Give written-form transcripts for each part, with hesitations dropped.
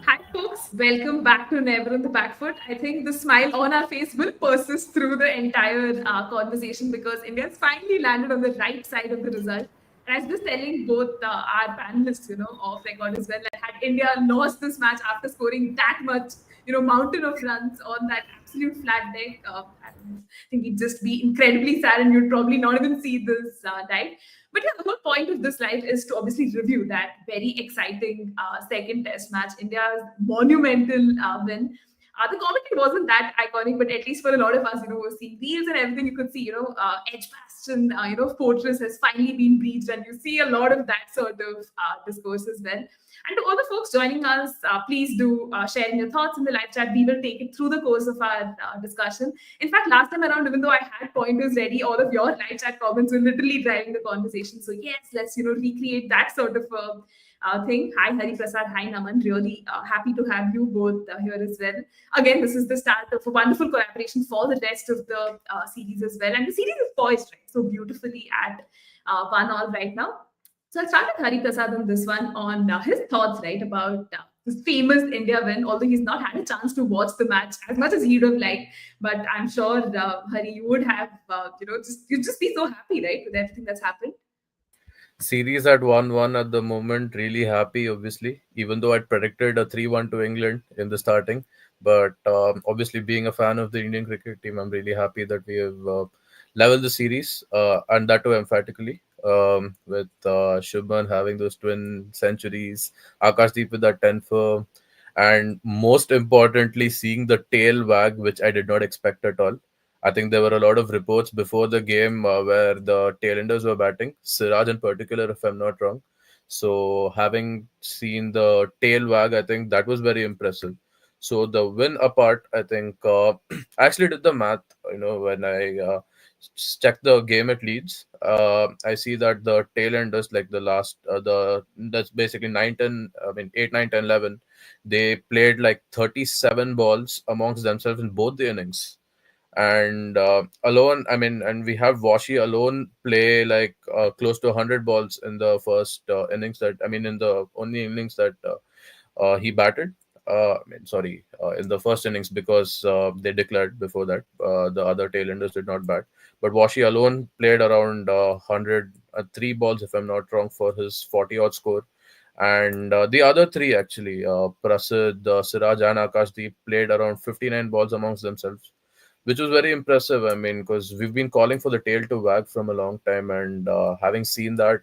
Hi, folks. Welcome back to Never on the Back Foot. I think the smile on our face will persist through the entire conversation because India's finally landed on the right side of the result. And I was just telling both our panelists, off record as well, that had India lost this match after scoring that much, mountain of runs on that absolute flat deck, I don't know. I think it'd just be incredibly sad, and you'd probably not even see this dive. But yeah, the whole point of this live is to obviously review that very exciting second test match, India's monumental win. The commentary wasn't that iconic, but at least for a lot of us, seeing reels and everything, you could see, Edgbaston, fortress has finally been breached, and you see a lot of that sort of discourse as well. And to all the folks joining us, please do share in your thoughts in the live chat. We will take it through the course of our discussion. In fact, last time around, even though I had pointers ready, all of your live chat comments were literally driving the conversation. So yes, let's recreate that sort of thing. Hi Hariprasad, hi Naman. Really happy to have you both here as well. Again, this is the start of a wonderful collaboration for the rest of the series as well. And the series is poised right so beautifully at 1-all right now. So I'll start with Hari Prasad on this one on his thoughts, right, about this famous India win. Although he's not had a chance to watch the match as much as he'd have liked, but I'm sure Hari, you would have, you'd just be so happy, right, with everything that's happened. Series at 1-1 at the moment. Really happy, obviously, even though I'd predicted a 3-1 to England in the starting. But obviously, being a fan of the Indian cricket team, I'm really happy that we have leveled the series, and that too emphatically. With Shubman having those twin centuries, Akash Deep with that 10 for, and most importantly, seeing the tail wag, which I did not expect at all. I think there were a lot of reports before the game where the tailenders were batting, Siraj in particular, if I'm not wrong. So, having seen the tail wag, I think that was very impressive. So, the win apart, I think I actually did the math, when I checked the game at Leeds. I see that the tailenders, like the last, that's basically 9, 10, I mean, 8, 9, 10, 11, they played like 37 balls amongst themselves in both the innings, and alone, I mean, and we have Washi alone play like close to 100 balls in the first innings, that I mean in the only innings that he batted. I mean, sorry, in the first innings, because they declared before that the other tailenders did not bat. But Washi alone played around 103 balls, if I'm not wrong, for his 40 odd score. And the other three, actually, Prasid, Siraj, and Akash Deep, played around 59 balls amongst themselves, which was very impressive. I mean, because we've been calling for the tail to wag from a long time, and having seen that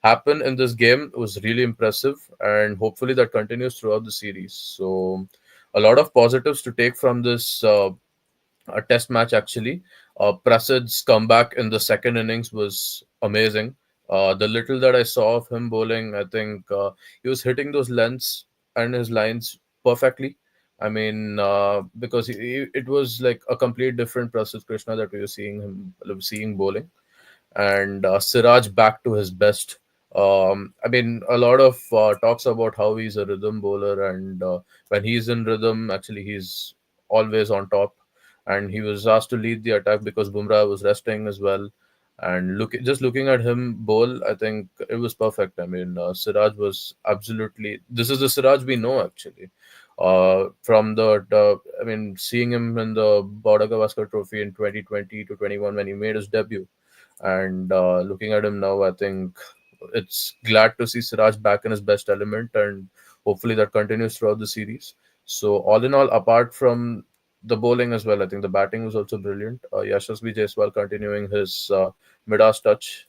happen in this game was really impressive, and hopefully that continues throughout the series. So, a lot of positives to take from this test match, actually. Prasid's comeback in the second innings was amazing. The little that I saw of him bowling, I think he was hitting those lengths and his lines perfectly. I mean, because it was like a complete different Prasid Krishna that we were seeing bowling, and Siraj back to his best. I mean, a lot of talks about how he's a rhythm bowler, and when he's in rhythm, actually, he's always on top. And he was asked to lead the attack because Bumrah was resting as well. And looking at him bowl, I think it was perfect. I mean, Siraj was absolutely. This is the Siraj we know, actually. From I mean, seeing him in the Border Gavaskar Trophy in 2020 to 21 when he made his debut, and looking at him now, I think it's glad to see Siraj back in his best element, and hopefully that continues throughout the series. So, all in all, apart from the bowling as well, I think the batting was also brilliant. Yashasvi Jaiswal continuing his Midas touch,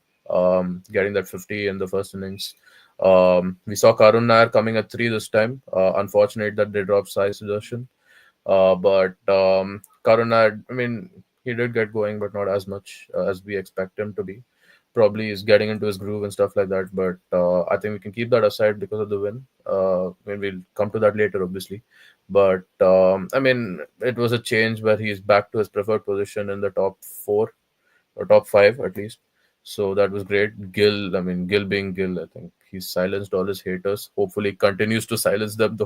getting that 50 in the first innings. We saw Karun Nair coming at 3 this time. Unfortunate that they dropped Sai Sudarshan. But Karun Nair, I mean, he did get going, but not as much as we expect him to be. Probably is getting into his groove and stuff like that. But I think we can keep that aside because of the win. I mean, we'll come to that later, obviously. But I mean, it was a change where he's back to his preferred position in the top four or top five at least. So that was great. Gill, I mean, Gill being Gill, I think he's silenced all his haters. Hopefully, continues to silence them the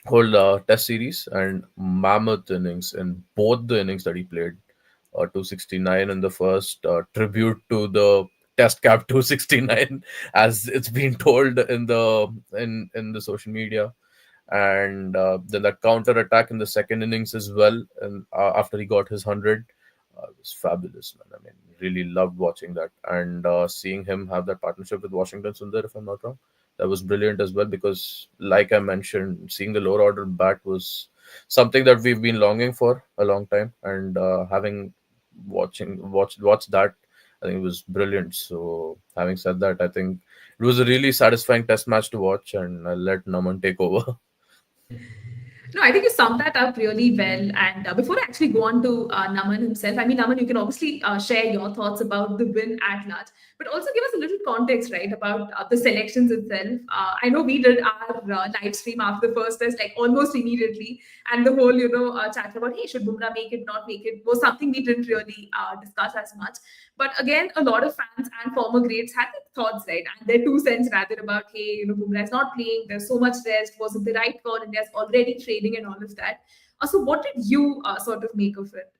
whole test series, and mammoth innings in both the innings that he played. 269 in the first, tribute to the Test Cap 269, as it's been told in the social media. And then that counter attack in the second innings as well, and after he got his 100, it was fabulous, man. I mean, really loved watching that, and seeing him have that partnership with Washington Sundar, if I'm not wrong, that was brilliant as well. Because, like I mentioned, seeing the lower order bat was something that we've been longing for a long time, and having watched that, I think it was brilliant. So, having said that, I think it was a really satisfying test match to watch, and I'll let Naman take over. No, I think you summed that up really well. And before I actually go on to Naman himself, I mean, Naman, you can obviously share your thoughts about the win at large, but also give us a little context, right, about the selections itself. I know we did our live stream after the first test, like almost immediately, and the whole, chat about, hey, should Bumrah make it, not make it, was something we didn't really discuss as much. But again, a lot of fans and former greats had their thoughts, right? And their 2 cents rather about, hey, Bumrah is not playing, there's so much rest, was it the right call? India's already trading and all of that. So, what did you sort of make of it?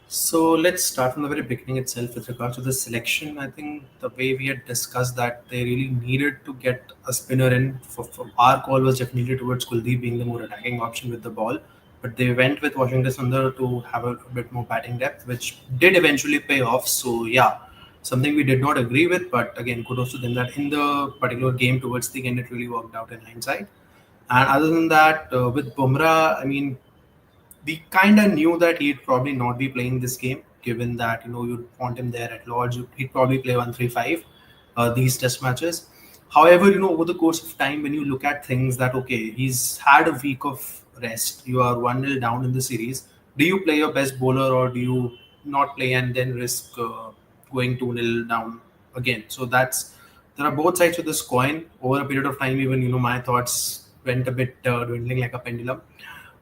So let's start from the very beginning itself with regards to the selection. I think the way we had discussed that they really needed to get a spinner in. For our call was definitely towards Kuldeep being the more attacking option with the ball, but they went with Washington Sundar to have a bit more batting depth, which did eventually pay off. So yeah, something we did not agree with, but again, kudos to them that in the particular game towards the end it really worked out in hindsight. And other than that, with Bumrah, I mean, we kind of knew that he'd probably not be playing this game, given that you'd want him there at Lords. He'd probably play 135 these test matches. However, over the course of time, when you look at things that okay, he's had a week of rest. You are 1-0 down in the series. Do you play your best bowler or do you not play and then risk going 2-0 down again? So there are both sides of this coin. Over a period of time, even my thoughts went a bit dwindling like a pendulum,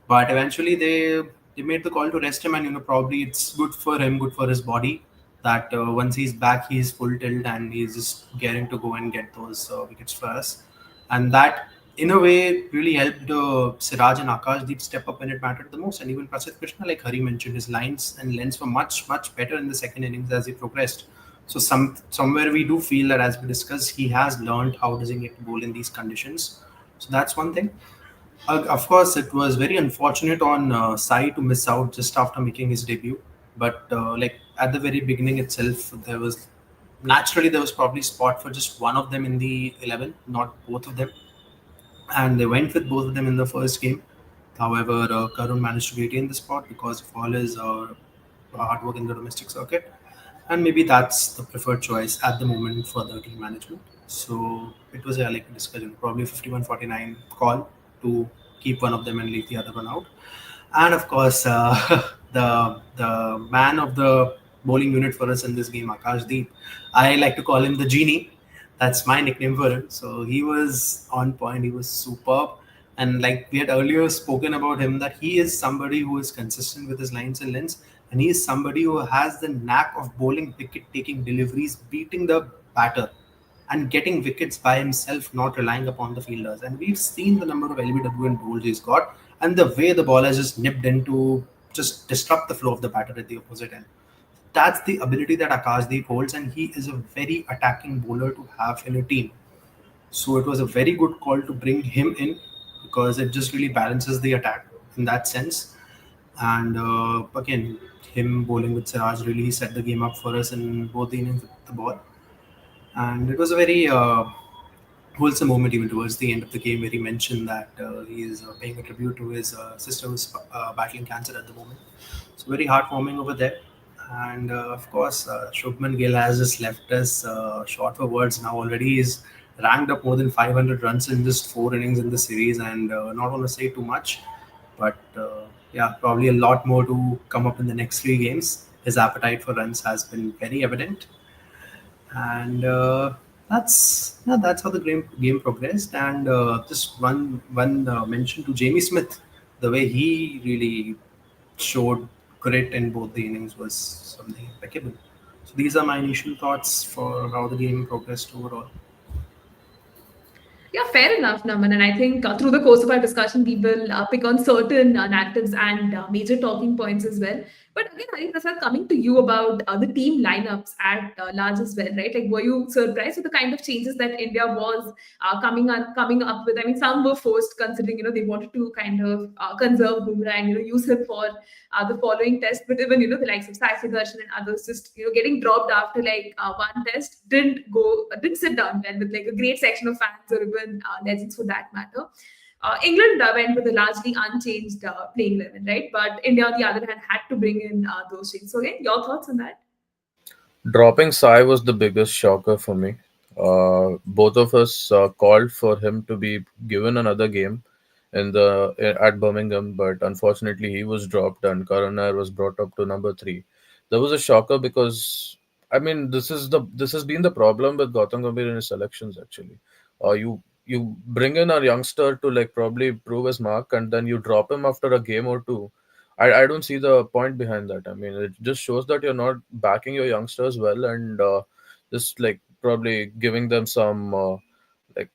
but eventually they made the call to rest him, and probably it's good for him, good for his body, that once he's back, he's full tilt and he's just gearing to go and get those wickets for us. And that, in a way, really helped Siraj and Akash Deep step up when it mattered the most. And even Prasidh Krishna, like Hari mentioned, his lines and lengths were much much better in the second innings as he progressed. So somewhere we do feel that, as we discussed, he has learned how does he get to bowl in these conditions. So that's one thing. Of course, it was very unfortunate on Sai to miss out just after making his debut. But like at the very beginning itself, there was probably spot for just one of them in the 11, not both of them, and they went with both of them in the first game. However, Karun managed to retain the spot because of all his hard work in the domestic circuit, and maybe that's the preferred choice at the moment for the team management. So it was like a discussion, probably 51-49 call to keep one of them and leave the other one out. And of course, the man of the bowling unit for us in this game, Akash Deep. I like to call him the genie. That's my nickname for him. So he was on point. He was superb. And like we had earlier spoken about him, that he is somebody who is consistent with his lines and lengths, and he is somebody who has the knack of bowling wicket-taking deliveries, beating the batter and getting wickets by himself, not relying upon the fielders. And we've seen the number of LBW and bowls he's got, and the way the ball has just nipped in to just disrupt the flow of the batter at the opposite end. That's the ability that Akash Deep holds, and he is a very attacking bowler to have in a team. So it was a very good call to bring him in because it just really balances the attack in that sense. And again, him bowling with Siraj really set the game up for us in both the innings with the ball. And it was a very wholesome moment even towards the end of the game where he mentioned that he is paying a tribute to his sister who's battling cancer at the moment. So very heartwarming over there. And of course, Shubman Gill has just left us short for words now. Already he's ranked up more than 500 runs in just 4 innings in the series, and not want to say too much, but yeah, probably a lot more to come up in the next 3 games. His appetite for runs has been very evident, and that's how the game progressed. And just one mention to Jamie Smith, the way he really showed grit in both the innings was something impeccable. So these are my initial thoughts for how the game progressed overall. Yeah, fair enough, Naman. And I think through the course of our discussion, we will pick on certain narratives and major talking points as well. But again, Hariprasad, coming to you about the team lineups at large as well, right? Like, were you surprised with the kind of changes that India was coming up with? I mean, some were forced, considering they wanted to kind of conserve Bumrah and use him for the following test. But even the likes of Sai Sudarshan and others just getting dropped after like one test didn't sit down well with like a great section of fans or even legends for that matter. England went with a largely unchanged playing 11, right? But India, on the other hand, had to bring in those changes. So, again, your thoughts on that? Dropping Sai was the biggest shocker for me. Both of us called for him to be given another game at Birmingham, but unfortunately he was dropped and Karan Nair was brought up to number three. That was a shocker because I mean this has been the problem with Gautam Gambhir in his selections actually. You bring in a youngster to like probably prove his mark and then you drop him after a game or two. I don't see the point behind that. I mean, it just shows that you're not backing your youngsters well and just like probably giving them some like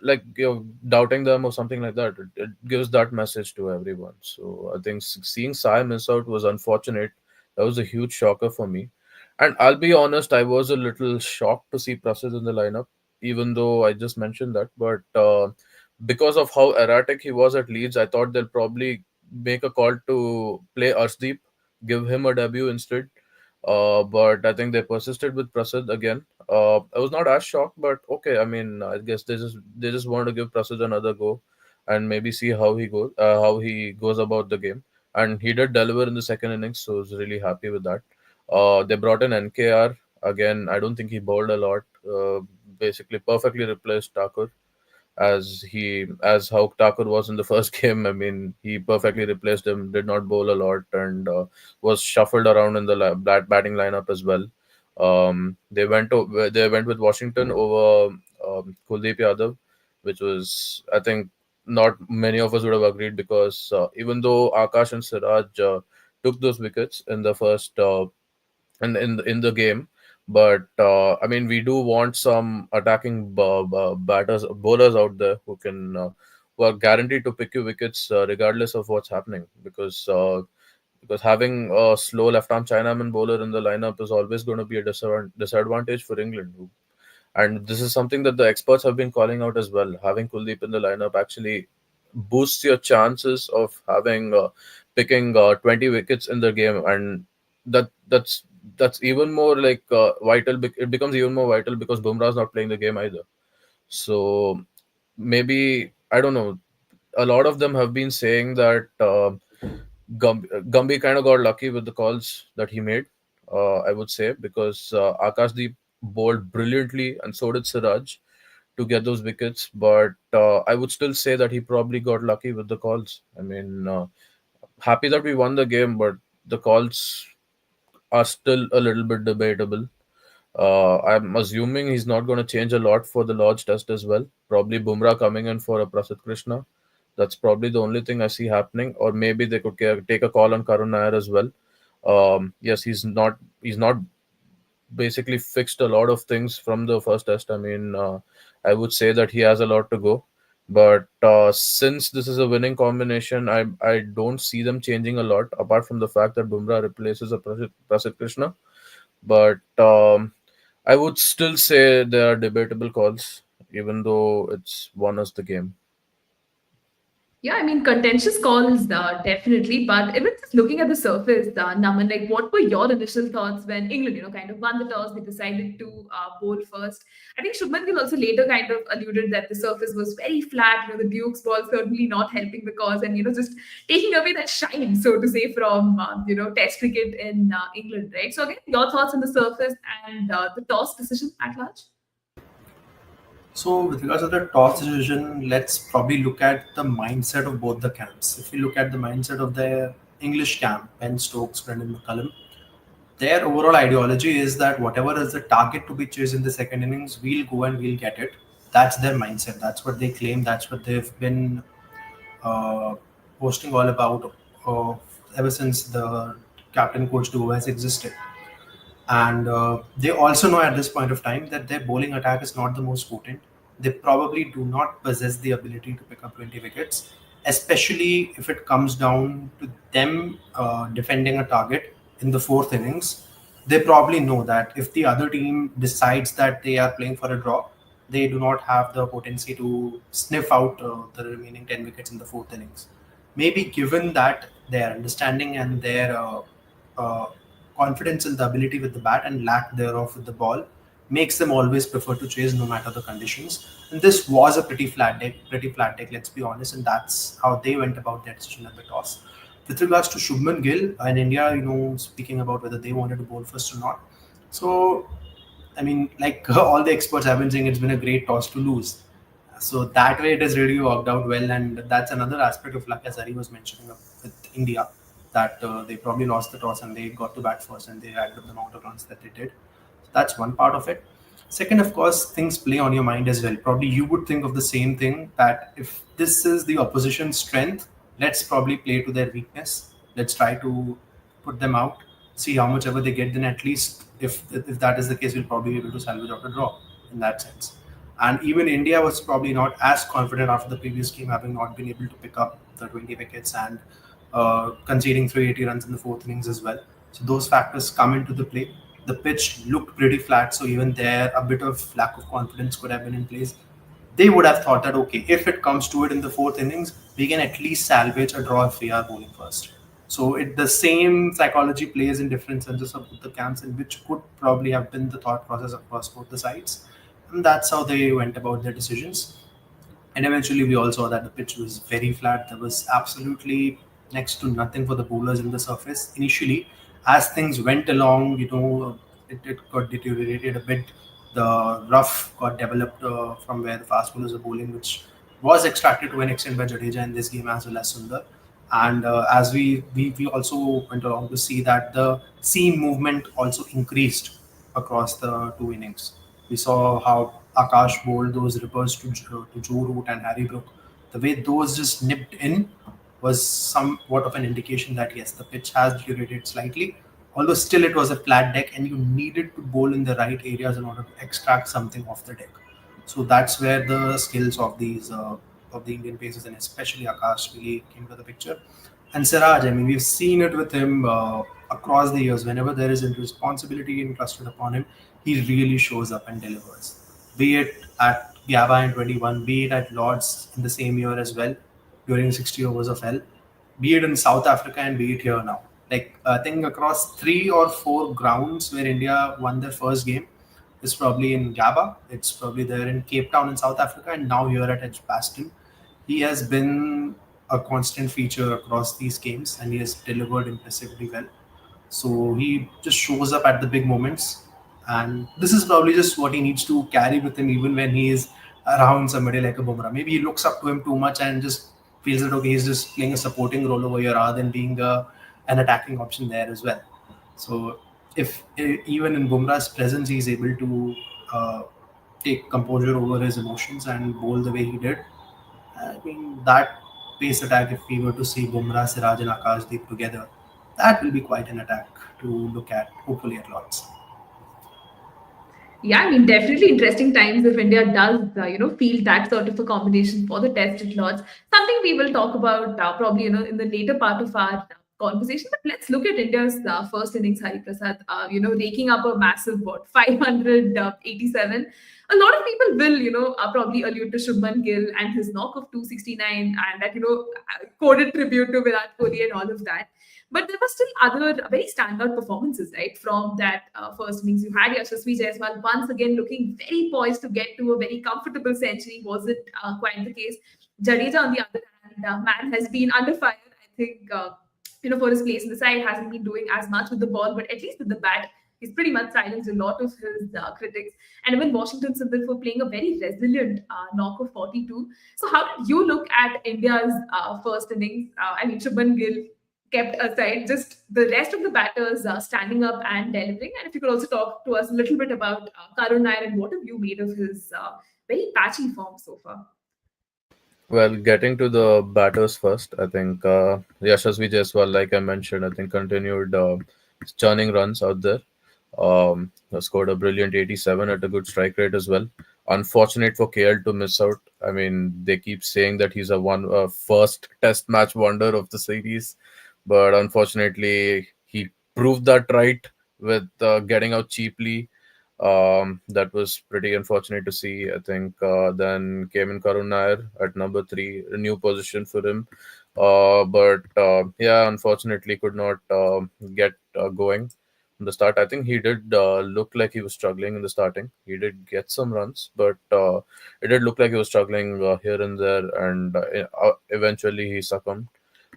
like you're doubting them or something like that. It gives that message to everyone. So I think seeing Sai miss out was unfortunate. That was a huge shocker for me. And I'll be honest, I was a little shocked to see Prasid in the lineup, even though I just mentioned that. But because of how erratic he was at Leeds, I thought they'll probably make a call to play Arshdeep, give him a debut instead. But I think they persisted with Prasid again. I was not as shocked, but okay. I mean, I guess they just want to give Prasid another go, and maybe see how he goes about the game. And he did deliver in the second innings, so I was really happy with that. They brought in NKR again. I don't think he bowled a lot. Basically, perfectly replaced Thakur as how Thakur was in the first game. I mean, he perfectly replaced him. Did not bowl a lot and was shuffled around in the batting lineup as well. They went with Washington over Kuldeep Yadav, which was I think not many of us would have agreed because even though Akash and Siraj took those wickets in the first in the game. But I mean, we do want some attacking batters, bowlers out there who are guaranteed to pick you wickets regardless of what's happening. Because having a slow left-arm Chinaman bowler in the lineup is always going to be a disadvantage for England. And this is something that the experts have been calling out as well. Having Kuldeep in the lineup actually boosts your chances of having picking 20 wickets in the game, and that's even more like vital. It becomes even more vital because Bumrah is not playing the game either. So maybe I don't know. A lot of them have been saying that Gumby kind of got lucky with the calls that he made. I would say because Akash Deep bowled brilliantly, and so did Siraj to get those wickets. But I would still say that he probably got lucky with the calls. I mean, happy that we won the game, but the calls are still a little bit debatable. I'm assuming he's not going to change a lot for the Lord's Test as well. Probably Bumrah coming in for a Prasidh Krishna. That's probably the only thing I see happening. Or maybe they could take a call on Karun Nair as well. Yes, he's not basically fixed a lot of things from the first test. I mean, I would say that he has a lot to go. But since this is a winning combination, I don't see them changing a lot apart from the fact that Bumrah replaces a Prasidh Krishna. But I would still say there are debatable calls, even though it's won us the game. Yeah, I mean, contentious calls, definitely. But even just looking at the surface, Naman, like, what were your initial thoughts when England, kind of won the toss? They decided to bowl first. I think Shubman Gill also later kind of alluded that the surface was very flat. The Duke's ball certainly not helping the cause, and just taking away that shine, so to say, from Test cricket in England, right? So again, your thoughts on the surface and the toss decision at large? So, with regards to the toss decision, let's probably look at the mindset of both the camps. If we look at the mindset of the English camp, Ben Stokes, Brendan McCullum, their overall ideology is that whatever is the target to be chased in the second innings, we'll go and we'll get it. That's their mindset. That's what they claim. That's what they've been uh, posting all about uh, ever since the captain coach duo has existed. And they also know at this point of time that their bowling attack is not the most potent. They probably do not possess the ability to pick up 20 wickets. especially if it comes down to them defending a target in the fourth innings. They probably know that if the other team decides that they are playing for a draw, they do not have the potency to sniff out the remaining 10 wickets in the fourth innings. Maybe given that their understanding and their uh, confidence in the ability with the bat and lack thereof with the ball makes them always prefer to chase no matter the conditions. And this was a pretty flat deck, let's be honest, and that's how they went about their decision at the toss. With regards to Shubman Gill and India, speaking about whether they wanted to bowl first or not. So, I mean, like all the experts have been saying, it's been a great toss to lose. So that way, it has really worked out well, and that's another aspect of luck, as Hari was mentioning with India, that they probably lost the toss and they got to bat first, and they racked up the amount of runs that they did. So that's one part of it. Second, of course, things play on your mind as well. Probably you would think of the same thing, that if this is the opposition's strength, let's probably play to their weakness. Let's try to put them out, see how much ever they get. Then at least if that is the case, we'll probably be able to salvage out a draw in that sense. And even India was probably not as confident after the previous game, having not been able to pick up the 20 wickets and conceding 380 runs in the fourth innings as well. So those factors come into the play. The pitch looked pretty flat, so even there, a bit of lack of confidence could have been in place. They would have thought that, okay, if it comes to it in the fourth innings, we can at least salvage a draw if we are bowling first. So the same psychology plays in different senses of both the camps, and which could probably have been the thought process across both the sides. And that's how they went about their decisions. And eventually, we all saw that the pitch was very flat. There was absolutely next to nothing for the bowlers in the surface. Initially, as things went along, it got deteriorated a bit. The rough got developed from where the fast bowlers were bowling, which was extracted to an extent by Jadeja in this game as well as Sundar. And as we also went along to see that the seam movement also increased across the two innings. We saw how Akash bowled those rippers to Joe Root and Harry Brook. The way those just nipped in was somewhat of an indication that yes, the pitch has deteriorated slightly, although still it was a flat deck and you needed to bowl in the right areas in order to extract something off the deck. So that's where the skills of these of the Indian paces and especially Akash really came to the picture. And Siraj, I mean, we've seen it with him across the years. Whenever there is a responsibility entrusted upon him, he really shows up and delivers. Be it at Gaba in 21, be it at Lords in the same year as well, during 60 overs of hell, be it in South Africa and be it here now. Like, I think across 3 or 4 grounds where India won their first game is probably in Gaba, it's probably there in Cape Town in South Africa, and now here at Edgbaston. He has been a constant feature across these games and he has delivered impressively well. So he just shows up at the big moments, and this is probably just what he needs to carry with him even when he is around somebody like a Bumrah. Maybe he looks up to him too much and just feels that okay, he's just playing a supporting role over here rather than being an attacking option there as well. So if even in Bumrah's presence, he's able to take composure over his emotions and bowl the way he did, I mean, that pace attack, if we were to see Bumrah, Siraj, and Akash Deep together, that will be quite an attack to look at, hopefully, at Lords. Yeah, I mean, definitely interesting times if India does, feel that sort of a combination for the test at Lords. Something we will talk about probably, in the later part of our conversation. But let's look at India's first innings, Hariprasad, raking up a massive, 587. A lot of people will, probably allude to Shubman Gill and his knock of 269 and that, coded tribute to Virat Kohli and all of that. But there were still other very standout performances, right? From that first innings, you had Yashasvi Jaiswal once again looking very poised to get to a very comfortable century. Wasn't quite the case. Jadeja, on the other hand, man has been under fire. I think for his place in the side, hasn't been doing as much with the ball, but at least with the bat, he's pretty much silenced a lot of his critics. And even Washington Sundar for playing a very resilient knock of 42. So, how did you look at India's first innings? I mean, Shubman Gill kept aside, just the rest of the batters standing up and delivering. And if you could also talk to us a little bit about Karun Nair and what have you made of his very patchy form so far? Well, getting to the batters first, I think Yashasvi Jaiswal, like I mentioned, I think continued churning runs out there. Scored a brilliant 87 at a good strike rate as well. Unfortunate for KL to miss out I mean, they keep saying that he's a first Test match wonder of the series, but unfortunately, he proved that right with getting out cheaply. That was pretty unfortunate to see. I think then came in Karun Nair at number three, a new position for him. But yeah, unfortunately, could not get going in the start. I think he did look like he was struggling in the starting. He did get some runs, but it did look like he was struggling here and there, and eventually he succumbed.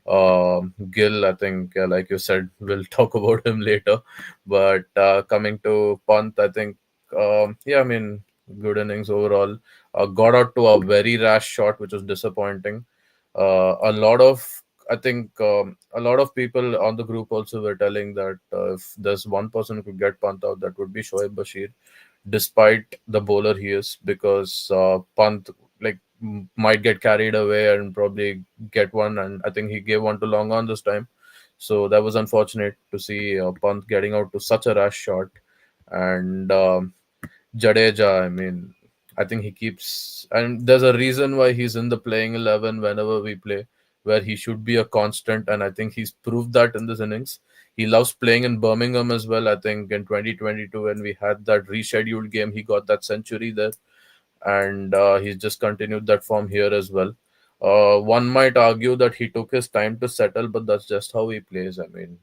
Gill, I think, like you said, we'll talk about him later. But coming to Pant, I think, yeah, I mean, good innings overall. Got out to a very rash shot, which was disappointing. A lot of, I think, a lot of people on the group also were telling that if there's one person who could get Pant out, that would be Shoaib Bashir, despite the bowler he is, because Pant like might get carried away and probably get one, and I think he gave one to long on this time. So that was unfortunate to see Pant getting out to such a rash shot. And Jadeja, I mean, I think he keeps, and there's a reason why he's in the playing 11 whenever we play, where he should be a constant, and I think he's proved that in this innings. He loves playing in Birmingham as well. I think in 2022, when we had that rescheduled game, he got that century there, and he's just continued that form here as well. One might argue that he took his time to settle, but that's just how he plays. I mean,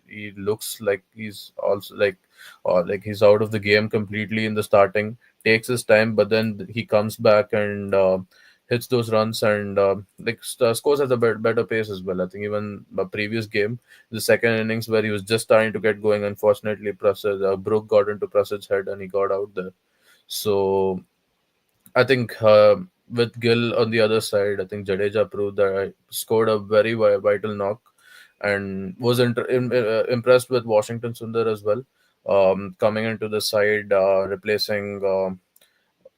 he looks like he's also like he's out of the game completely in the starting. Takes his time, but then he comes back and hits those runs and scores at a better pace as well. I think even the previous game, the second innings where he was just starting to get going, unfortunately, Brook got into Prasad's head and he got out there. So I think with Gill on the other side, I think Jadeja proved that I scored a very vital knock and was impressed with Washington Sundar as well. Coming into the side, replacing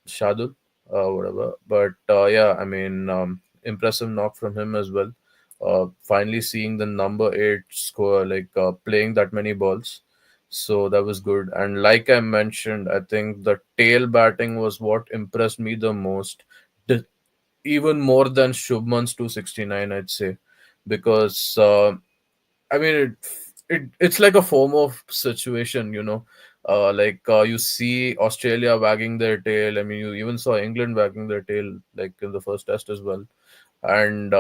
Shadul, whatever. But yeah, I mean, impressive knock from him as well. Finally seeing the number eight score, playing that many balls. So that was good. And like I mentioned, I think the tail batting was what impressed me the most, D- even more than Shubman's 269, I'd say, because I mean, it's like a form of situation, you know. You see Australia wagging their tail. I mean, you even saw England wagging their tail, like in the first test as well. And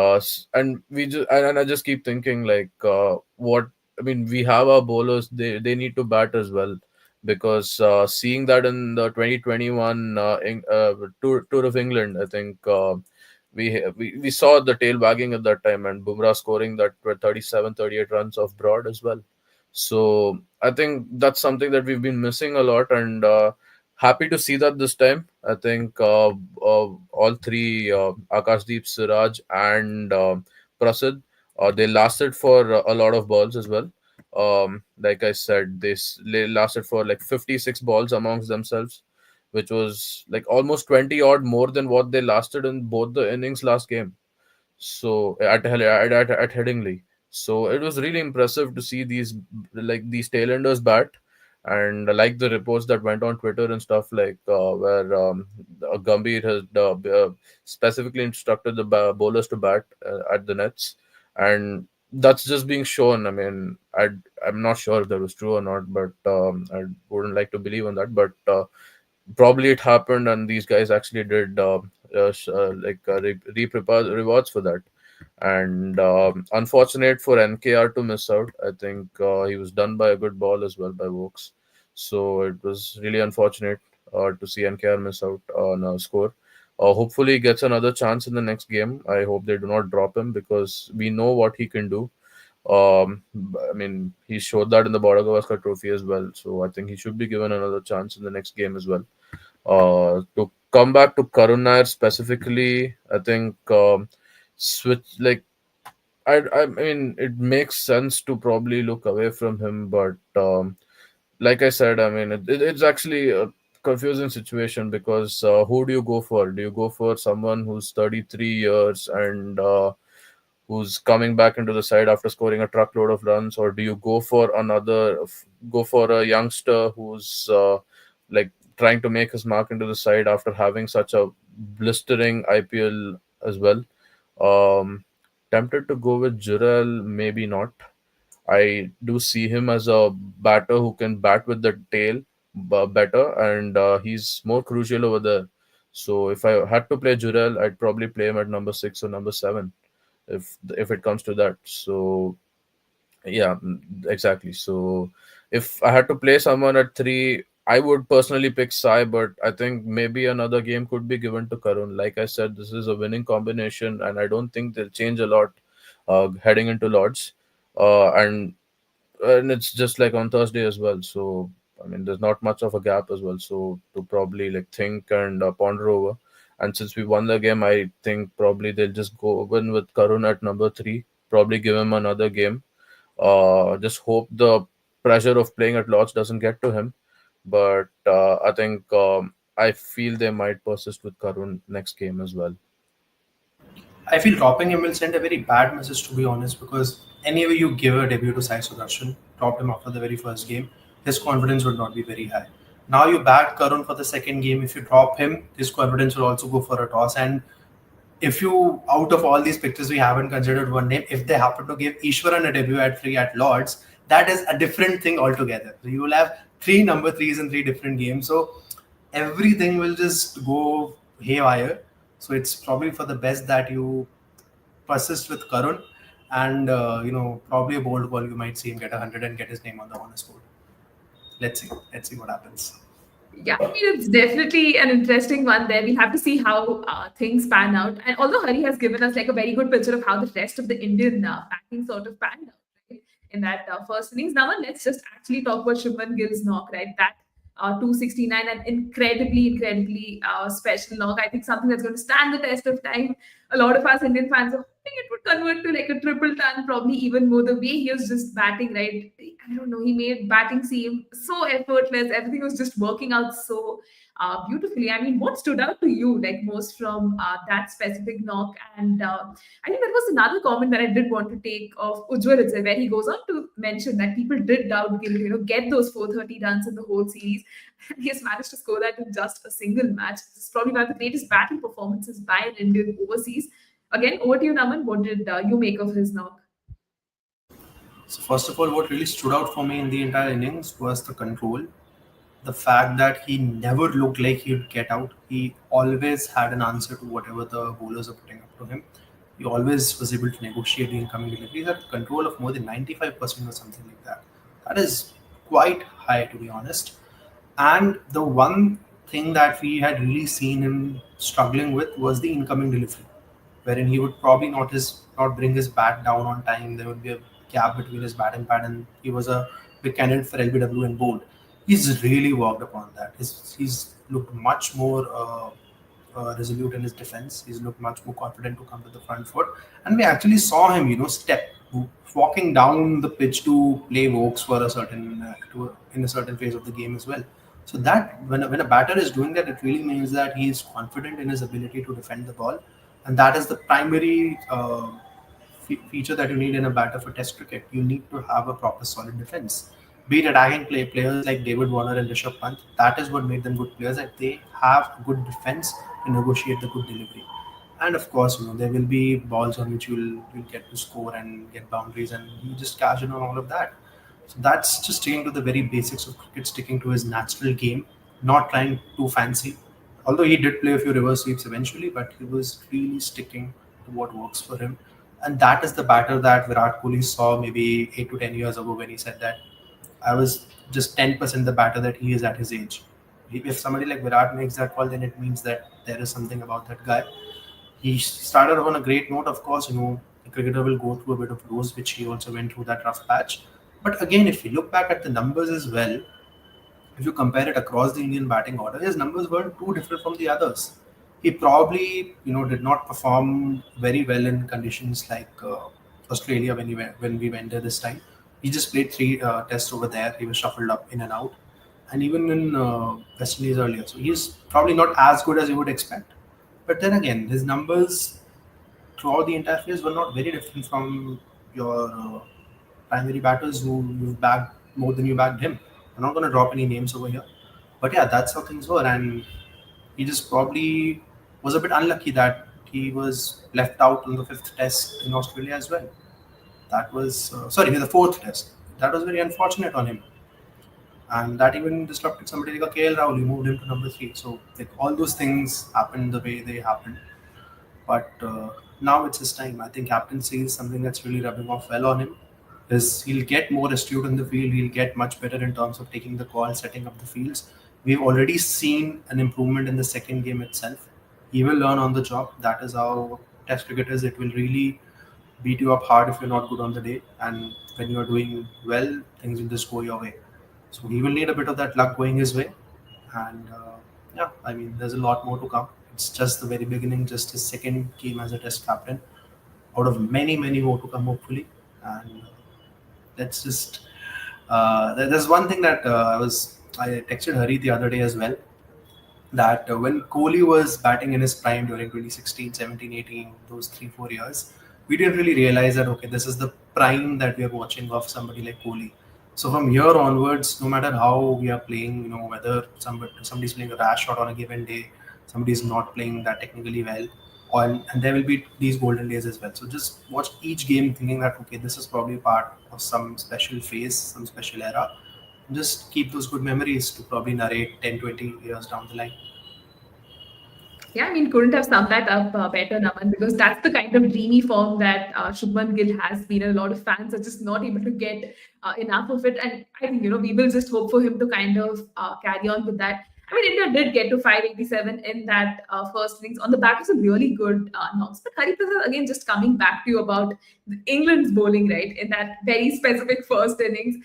we just and I just keep thinking what I mean. We have our bowlers; they need to bat as well, because seeing that in the 2021 tour of England, I think. We saw the tail wagging at that time, and Bumrah scoring that 37, 38 runs off Broad as well. So I think that's something that we've been missing a lot, and happy to see that this time. I think all three, Akash Deep, Siraj, and Prasad, they lasted for a lot of balls as well. Like I said, they lasted for like 56 balls amongst themselves, which was like almost 20 odd more than what they lasted in both the innings last game. So at Headingley. So it was really impressive to see these tailenders bat, and like the reports that went on Twitter and stuff where Gambhir has specifically instructed the bowlers to bat at the nets, and that's just being shown. I mean, I'm not sure if that was true or not, but I wouldn't like to believe on that, but. Probably it happened and these guys actually did prepare rewards for that. And unfortunate for NKR to miss out. I think he was done by a good ball as well by Vokes. So it was really unfortunate to see NKR miss out on a score. Hopefully he gets another chance in the next game. I hope they do not drop him, because we know what he can do. I mean, he showed that in the Border Gavaskar Trophy as well. So I think he should be given another chance in the next game as well. To come back to Karun Nair specifically, I think switch like I mean it makes sense to probably look away from him, but like I said, I mean it's actually a confusing situation, because who do you go for? Do you go for someone who's 33 years and who's coming back into the side after scoring a truckload of runs, or do you go for a youngster who's like trying to make his mark into the side after having such a blistering IPL as well. Um, Tempted to go with Jurel, maybe not. I do see him as a batter who can bat with the tail better, and he's more crucial over there. So if I had to play Jurel, I'd probably play him at number 6 or number 7 if it comes to that. So yeah, exactly. So if I had to play someone at 3, I would personally pick Sai, but I think maybe another game could be given to Karun. Like I said, this is a winning combination, and I don't think they'll change a lot heading into Lords. And it's just like on Thursday as well. So I mean, there's not much of a gap as well. So to probably like think and ponder over. And since we won the game, I think probably they'll just go in with Karun at number 3. Probably give him another game. Just hope the pressure of playing at Lords doesn't get to him. But I think I feel they might persist with Karun next game as well. I feel dropping him will send a very bad message, to be honest, because anyway you give a debut to Sai Sudarshan, drop him after the very first game, his confidence would not be very high. Now you bat Karun for the second game. If you drop him, his confidence will also go for a toss. And if you, out of all these pictures, we haven't considered one name, if they happen to give Ishwaran a debut at 3 at Lords, that is a different thing altogether. So you will have 3 number 3s in 3 different games. So everything will just go haywire. So it's probably for the best that you persist with Karun, and probably a bold call. You might see him get 100 and get his name on the honor board. Let's see. Let's see what happens. Yeah, I mean, it's definitely an interesting one there. We'll have to see how things pan out. And although Hari has given us like a very good picture of how the rest of the Indian batting sort of panned out, right, in that first innings. Now, let's just actually talk about Shubman Gill's knock, right? That 269, and incredibly special knock. I think something that's going to stand the test of time. A lot of us Indian fans are hoping it would convert to like a triple ton, probably even more. The way he was just batting, right? I don't know. He made batting seem so effortless. Everything was just working out so beautifully. I mean, what stood out to you like most from that specific knock? And I think there was another comment that I did want to take of Ujjwal itself, where he goes on to mention that people did doubt Gill, get those 430 runs in the whole series. And he has managed to score that in just a single match. This is probably one of the greatest batting performances by an Indian overseas. Again, over to you, Naman. What did you make of his knock? So first of all, what really stood out for me in the entire innings was the control. The fact that he never looked like he would get out. He always had an answer to whatever the bowlers are putting up to him. He always was able to negotiate the incoming delivery. He had control of more than 95% or something like that. That is quite high, to be honest. And the one thing that we had really seen him struggling with was the incoming delivery, wherein he would probably not bring his bat down on time. There would be a gap between his batting pad, and he was a big candidate for LBW and bold. He's really worked upon that. He's looked much more resolute in his defense. He's looked much more confident to come to the front foot, and we actually saw him, walking down the pitch to play Vokes for a certain in a certain phase of the game as well. So that when a batter is doing that, it really means that he is confident in his ability to defend the ball, and that is the primary feature that you need in a batter for Test cricket. You need to have a proper solid defense. Be it attacking players like David Warner and Rishabh Pant, that is what made them good players. That they have good defense to negotiate the good delivery. And of course, there will be balls on which you'll get to score and get boundaries, and you just cash in on all of that. So that's just sticking to the very basics of cricket, sticking to his natural game, not trying too fancy. Although he did play a few reverse sweeps eventually, but he was really sticking to what works for him. And that is the batter that Virat Kohli saw maybe 8 to 10 years ago when he said that I was just 10% the batter that he is at his age. If somebody like Virat makes that call, then it means that there is something about that guy. He started on a great note, of course. A cricketer will go through a bit of lows, which he also went through that rough patch. But again, if you look back at the numbers as well, if you compare it across the Indian batting order, his numbers weren't too different from the others. He probably, did not perform very well in conditions like Australia when we went there this time. He just played 3 tests over there. He was shuffled up in and out, and even in West Indies earlier. So he's probably not as good as you would expect. But then again, his numbers throughout the entire phase were not very different from your primary batters who you've bagged more than you bagged him. I'm not going to drop any names over here. But yeah, that's how things were, and he just probably was a bit unlucky that he was left out on the fifth test in Australia as well. That was sorry, the fourth test. That was very unfortunate on him, and that even disrupted somebody like a KL Rahul. He moved him to number three. So like all those things happened the way they happened. But now it's his time. I think captaincy is something that's really rubbing off well on him. Is he'll get more astute in the field. He'll get much better in terms of taking the call, setting up the fields. We've already seen an improvement in the second game itself. He will learn on the job. That is how Test cricket is. It will really beat you up hard if you're not good on the day, and when you're doing well, things will just go your way. So he will need a bit of that luck going his way, and yeah, I mean, there's a lot more to come. It's just the very beginning, just his second game as a Test captain, out of many, many more to come, hopefully. And let's just. There's one thing that I texted Hari the other day as well, that when Kohli was batting in his prime during 2016, 17, 18, those 3, 4 years, we didn't really realize that, okay, this is the prime that we are watching of somebody like Kohli. So from here onwards, no matter how we are playing, whether somebody's playing a rash shot on a given day, somebody's not playing that technically well, and there will be these golden days as well. So just watch each game thinking that, okay, this is probably part of some special phase, some special era. Just keep those good memories to probably narrate 10, 20 years down the line. Yeah, I mean, couldn't have summed that up better, Naman, because that's the kind of dreamy form that Shubman Gill has been. A lot of fans are just not able to get enough of it. And I think, we will just hope for him to kind of carry on with that. I mean, India did get to 587 in that first innings on the back of some really good knocks. But Hariprasad, again, just coming back to you about England's bowling, right, in that very specific first innings.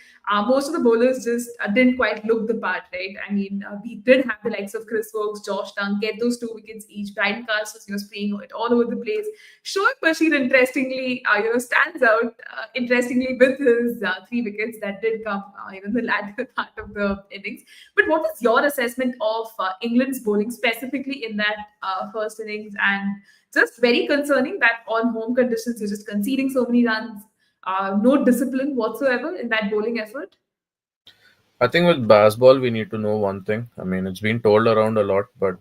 Most of the bowlers just didn't quite look the part, right? I mean, we did have the likes of Chris Woakes, Josh Tongue get those 2 wickets each. Brian Cast was, spraying it all over the place. Shoaib Bashir, interestingly, stands out interestingly with his 3 wickets that did come, in the latter part of the innings. But what is your assessment of England's bowling specifically in that first innings? And just very concerning that on home conditions, you're just conceding so many runs, no discipline whatsoever in that bowling effort. I think with baseball, we need to know one thing. I mean, it's been told around a lot, but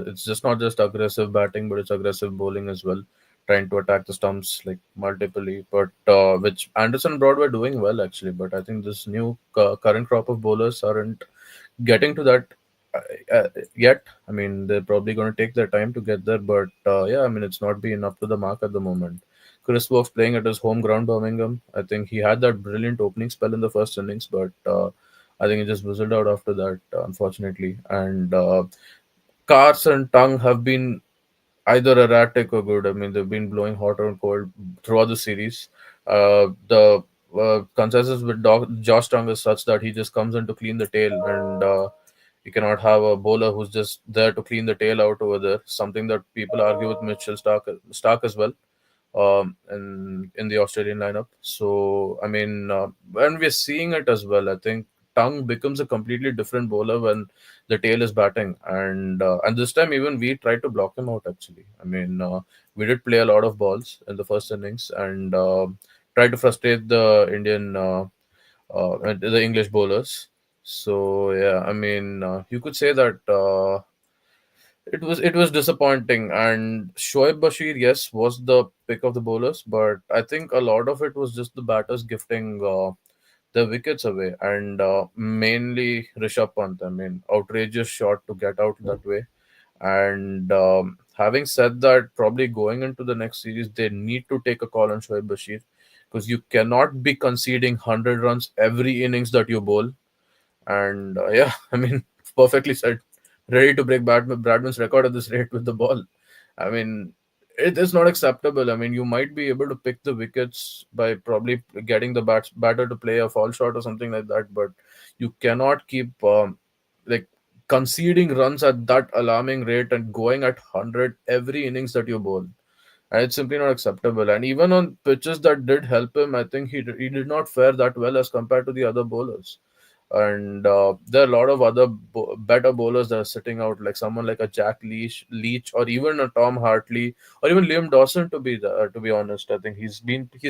it's just not just aggressive batting, but it's aggressive bowling as well, trying to attack the stumps like multiply. But which Anderson and Broad were doing well actually. But I think this new current crop of bowlers aren't getting to that yet. I mean, they're probably going to take their time to get there, but yeah, I mean, it's not been up to the mark at the moment. Chris Woakes playing at his home ground, Birmingham. I think he had that brilliant opening spell in the first innings, but I think he just whizzled out after that, unfortunately. And Cars and Tongue have been either erratic or good. I mean, they've been blowing hot or cold throughout the series. The consensus with Josh Tongue is such that he just comes in to clean the tail, and you cannot have a bowler who's just there to clean the tail out over there. Something that people argue with Mitchell Stark as well, in the Australian lineup. So I mean, when we're seeing it as well, I think Tongue becomes a completely different bowler when the tail is batting, and this time even we tried to block him out. Actually, I mean, we did play a lot of balls in the first innings and tried to frustrate the English bowlers. So yeah, I mean, you could say that. It was disappointing, and Shoaib Bashir, yes, was the pick of the bowlers, but I think a lot of it was just the batters gifting the wickets away, and mainly Rishabh Pant. I mean, outrageous shot to get out that way. And having said that, probably going into the next series, they need to take a call on Shoaib Bashir because you cannot be conceding 100 runs every innings that you bowl. And yeah, I mean, perfectly said. Ready to break Bradman's record at this rate with the ball. I mean, it is not acceptable. I mean, you might be able to pick the wickets by probably getting the batter to play a fall shot or something like that, but you cannot keep like conceding runs at that alarming rate and going at 100 every innings that you bowl. And it's simply not acceptable. And even on pitches that did help him, I think he did not fare that well as compared to the other bowlers. And there are a lot of other better bowlers that are sitting out, like someone like a Leach, or even a Tom Hartley, or even Liam Dawson. To be honest, I think he's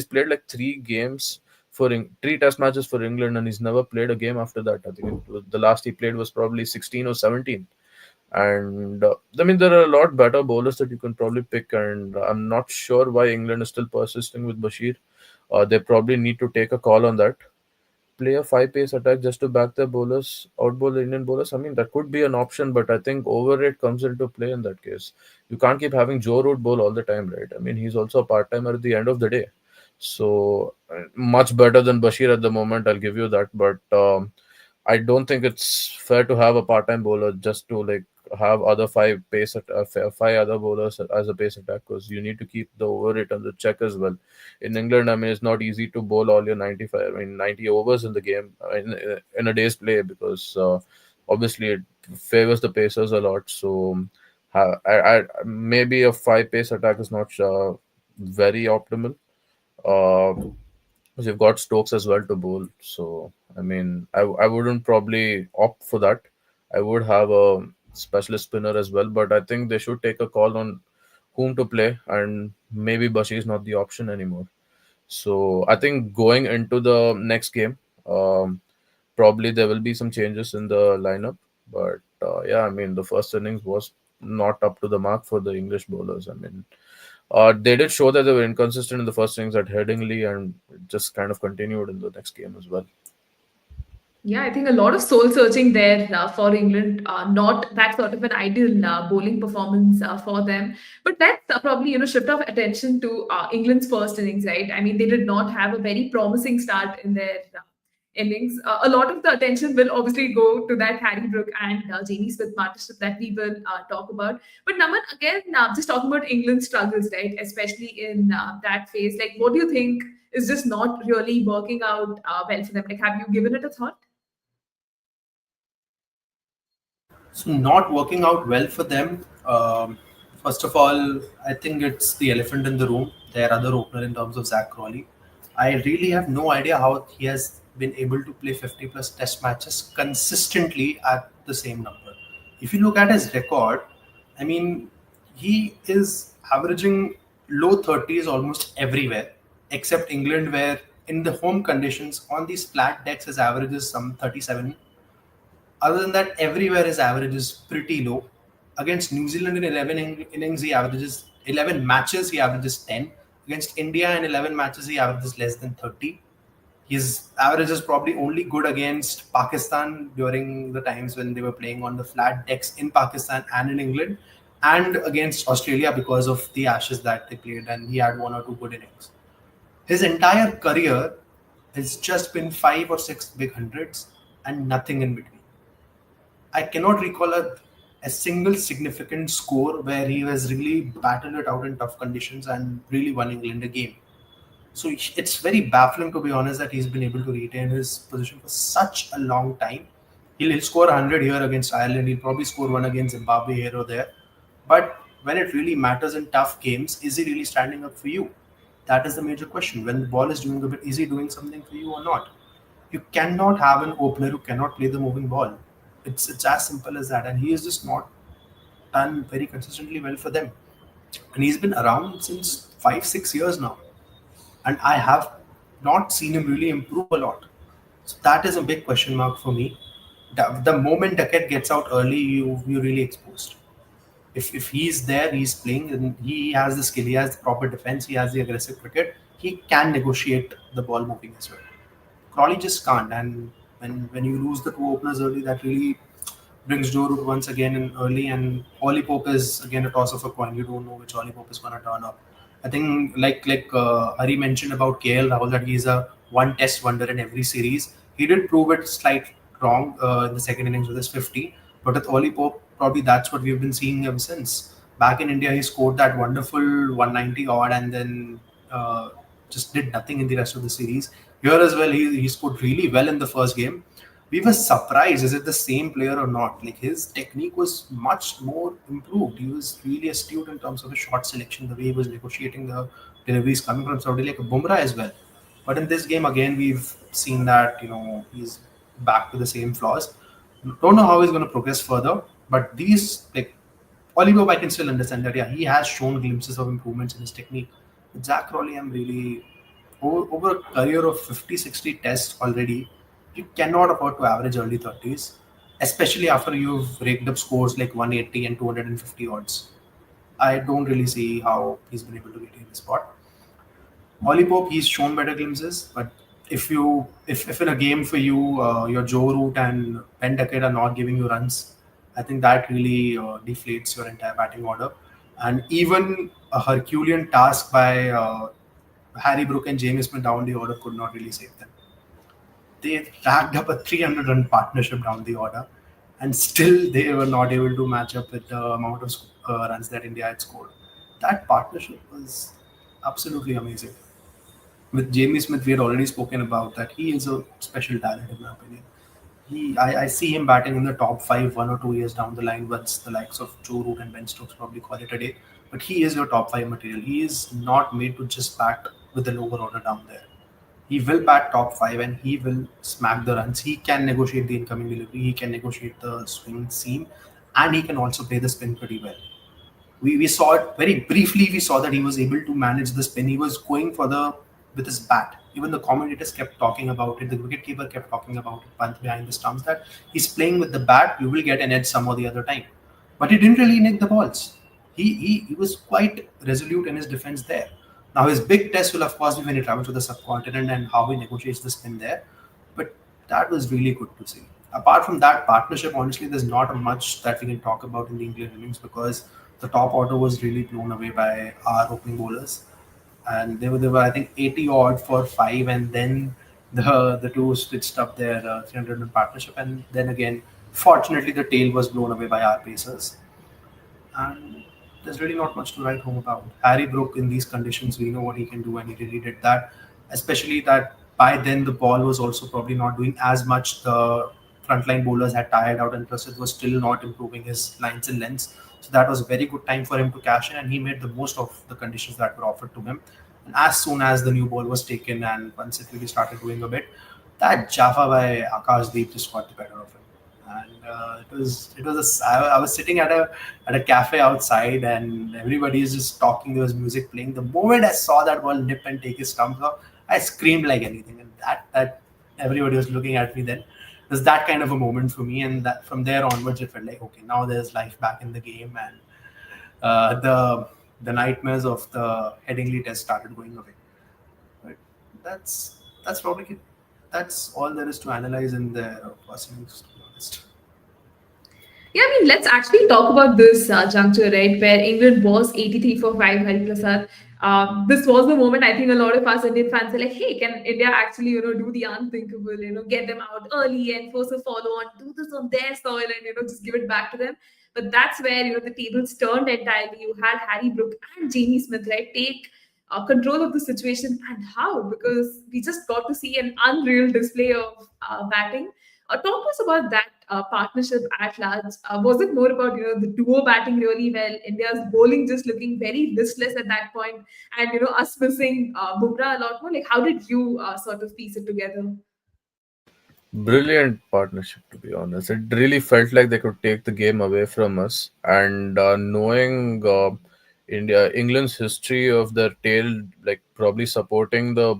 played like 3 games three test matches for England, and he's never played a game after that. I think the last he played was probably 16 or 17. And I mean, there are a lot better bowlers that you can probably pick, and I'm not sure why England is still persisting with Bashir. They probably need to take a call on that. Play a five pace attack just to back their bowlers, outbowl the Indian bowlers. I mean, that could be an option, but I think overrate comes into play in that case. You can't keep having Joe Root bowl all the time, right? I mean, he's also a part timer at the end of the day. So, much better than Bashir at the moment, I'll give you that. But I don't think it's fair to have a part time bowler just to like have other five other bowlers as a pace attack, because you need to keep the overrate on the check as well. In England, I mean, it's not easy to bowl all your 95, I mean, 90 overs in the game in a day's play, because obviously it favors the pacers a lot. So, maybe a five pace attack is not very optimal. Uh, because you've got Stokes as well to bowl. So, I mean, I wouldn't probably opt for that. I would have a specialist spinner as well, but I think they should take a call on whom to play, and maybe Bashi is not the option anymore. So I think going into the next game, probably there will be some changes in the lineup. But yeah, I mean, the first innings was not up to the mark for the English bowlers. I mean, they did show that they were inconsistent in the first innings at Headingley, and it just kind of continued in the next game as well. Yeah, I think a lot of soul searching there for England. Not that sort of an ideal bowling performance for them, but let's probably shift our attention to England's first innings. Right? I mean, they did not have a very promising start in their innings. A lot of the attention will obviously go to that Harry Brook and Jamie Smith partnership that we will talk about. But Naman, again, just talking about England's struggles, right? Especially in that phase. Like, what do you think is just not really working out well for them? Like, have you given it a thought? So not working out well for them. First of all, I think it's the elephant in the room. Their other opener in terms of Zach Crawley. I really have no idea how he has been able to play 50 plus test matches consistently at the same number. If you look at his record, I mean, he is averaging low 30s almost everywhere, except England, where in the home conditions on these flat decks his average is some 37. Other than that, everywhere his average is pretty low. Against New Zealand in 11 innings, he averages 11 matches, he averages 10. Against India in 11 matches, he averages less than 30. His average is probably only good against Pakistan during the times when they were playing on the flat decks in Pakistan and in England, and against Australia because of the Ashes that they played, and he had one or two good innings. His entire career has just been five or six big hundreds and nothing in between. I cannot recall a single significant score where he has really battled it out in tough conditions and really won England a game. So it's very baffling, to be honest, that he's been able to retain his position for such a long time. He'll score 100 here against Ireland. He'll probably score one against Zimbabwe here or there. But when it really matters in tough games, is he really standing up for you? That is the major question. When the ball is doing a bit, is he doing something for you or not? You cannot have an opener who cannot play the moving ball. It's as simple as that, and he is just not done very consistently well for them. And he's been around since 5-6 years now, and I have not seen him really improve a lot. So that is a big question mark for me. The moment Duckett gets out early, you're really exposed. If he's there, he's playing, and he has the skill, he has the proper defense, he has the aggressive cricket, he can negotiate the ball moving as well. Crawley just can't, and when you lose the two openers early, that really brings Joe Root once again in early, and Ollie Pope is again a toss of a coin. You don't know which Ollie Pope is going to turn up. I think like Hari mentioned about KL Rahul, that he's a one test wonder in every series. He did prove it slightly wrong in the second innings with his 50, but with Ollie Pope, probably that's what we've been seeing ever since. Back in India, he scored that wonderful 190 odd, and then just did nothing in the rest of the series. Here as well, he scored really well in the first game. We were surprised, is it the same player or not? Like, his technique was much more improved. He was really astute in terms of his shot selection, the way he was negotiating the deliveries coming from Saudi, like a Bumrah as well. But in this game again, we've seen that he's back to the same flaws. Don't know how he's going to progress further, but these, like Oliver, I can still understand that, yeah, he has shown glimpses of improvements in his technique. With Zach Crawley, I'm really over a career of 50, 60 tests already, you cannot afford to average early 30s, especially after you've raked up scores like 180 and 250 odds. I don't really see how he's been able to get in the spot. Ollie Pope, he's shown better glimpses, but if in a game for you, your Joe Root and Ben Duckett are not giving you runs, I think that really deflates your entire batting order. And even a Herculean task by Harry Brook and James Smith down the order could not really save them. They racked up a 300 run partnership down the order, and still they were not able to match up with the amount of runs that India had scored. That partnership was absolutely amazing. With Jamie Smith, we had already spoken about that. He is a special talent, in my opinion. I see him batting in the top five 1 or 2 years down the line once the likes of Joe Root and Ben Stokes probably call it a day. But he is your top five material. He is not made to just bat with the lower order down there. He will bat top five and he will smack the runs. He can negotiate the incoming delivery, he can negotiate the swing seam, and he can also play the spin pretty well. We saw it very briefly. We saw that he was able to manage the spin. He was going for the with his bat. Even the commentators kept talking about it. The wicketkeeper kept talking about it behind the stumps that he's playing with the bat. You will get an edge some or the other time, but he didn't really nick the balls. He was quite resolute in his defense there. Now his big test will of course be when he travels to the subcontinent and how he negotiates the spin there. But that was really good to see. Apart from that partnership, honestly, there's not much that we can talk about in the England innings because the top order was really blown away by our opening bowlers, and they were I think 80 odd for five, and then the two switched up their 300 run partnership, and then again, fortunately, the tail was blown away by our pacers. And there's really not much to write home about. Harry Brook in these conditions, we know what he can do, and he really did that. Especially that by then the ball was also probably not doing as much. The frontline bowlers had tired out, and Prasid was still not improving his lines and lengths. So that was a very good time for him to cash in, and he made the most of the conditions that were offered to him. And as soon as the new ball was taken, and once it really started doing a bit, that Jaffa by Akash Deep just got the better of him. And I was sitting at a cafe outside, and everybody is just talking. There was music playing. The moment I saw that ball nip and take his stumps off, I screamed like anything, and that everybody was looking at me. Then it was that kind of a moment for me, and that from there onwards, it felt like okay, now there's life back in the game, and the nightmares of the Headingley test started going away. But that's probably it. That's all there is to analyze in the first innings, to be honest. Yeah, I mean, let's actually talk about this juncture, right, where England was 83 for 5, Hariprasad. This was the moment I think a lot of us Indian fans are like, hey, can India actually, do the unthinkable, get them out early and force a follow on, do this on their soil and, just give it back to them. But that's where, the tables turned entirely. You had Harry Brook and Jamie Smith, right, take control of the situation. And how? Because we just got to see an unreal display of batting. Talk to us about that partnership at large. Was it more about the duo batting really well, India's bowling just looking very listless at that point, and us missing Bumrah a lot more? Like, how did you sort of piece it together? Brilliant partnership, to be honest. It really felt like they could take the game away from us. And knowing England's history of their tail, like probably supporting the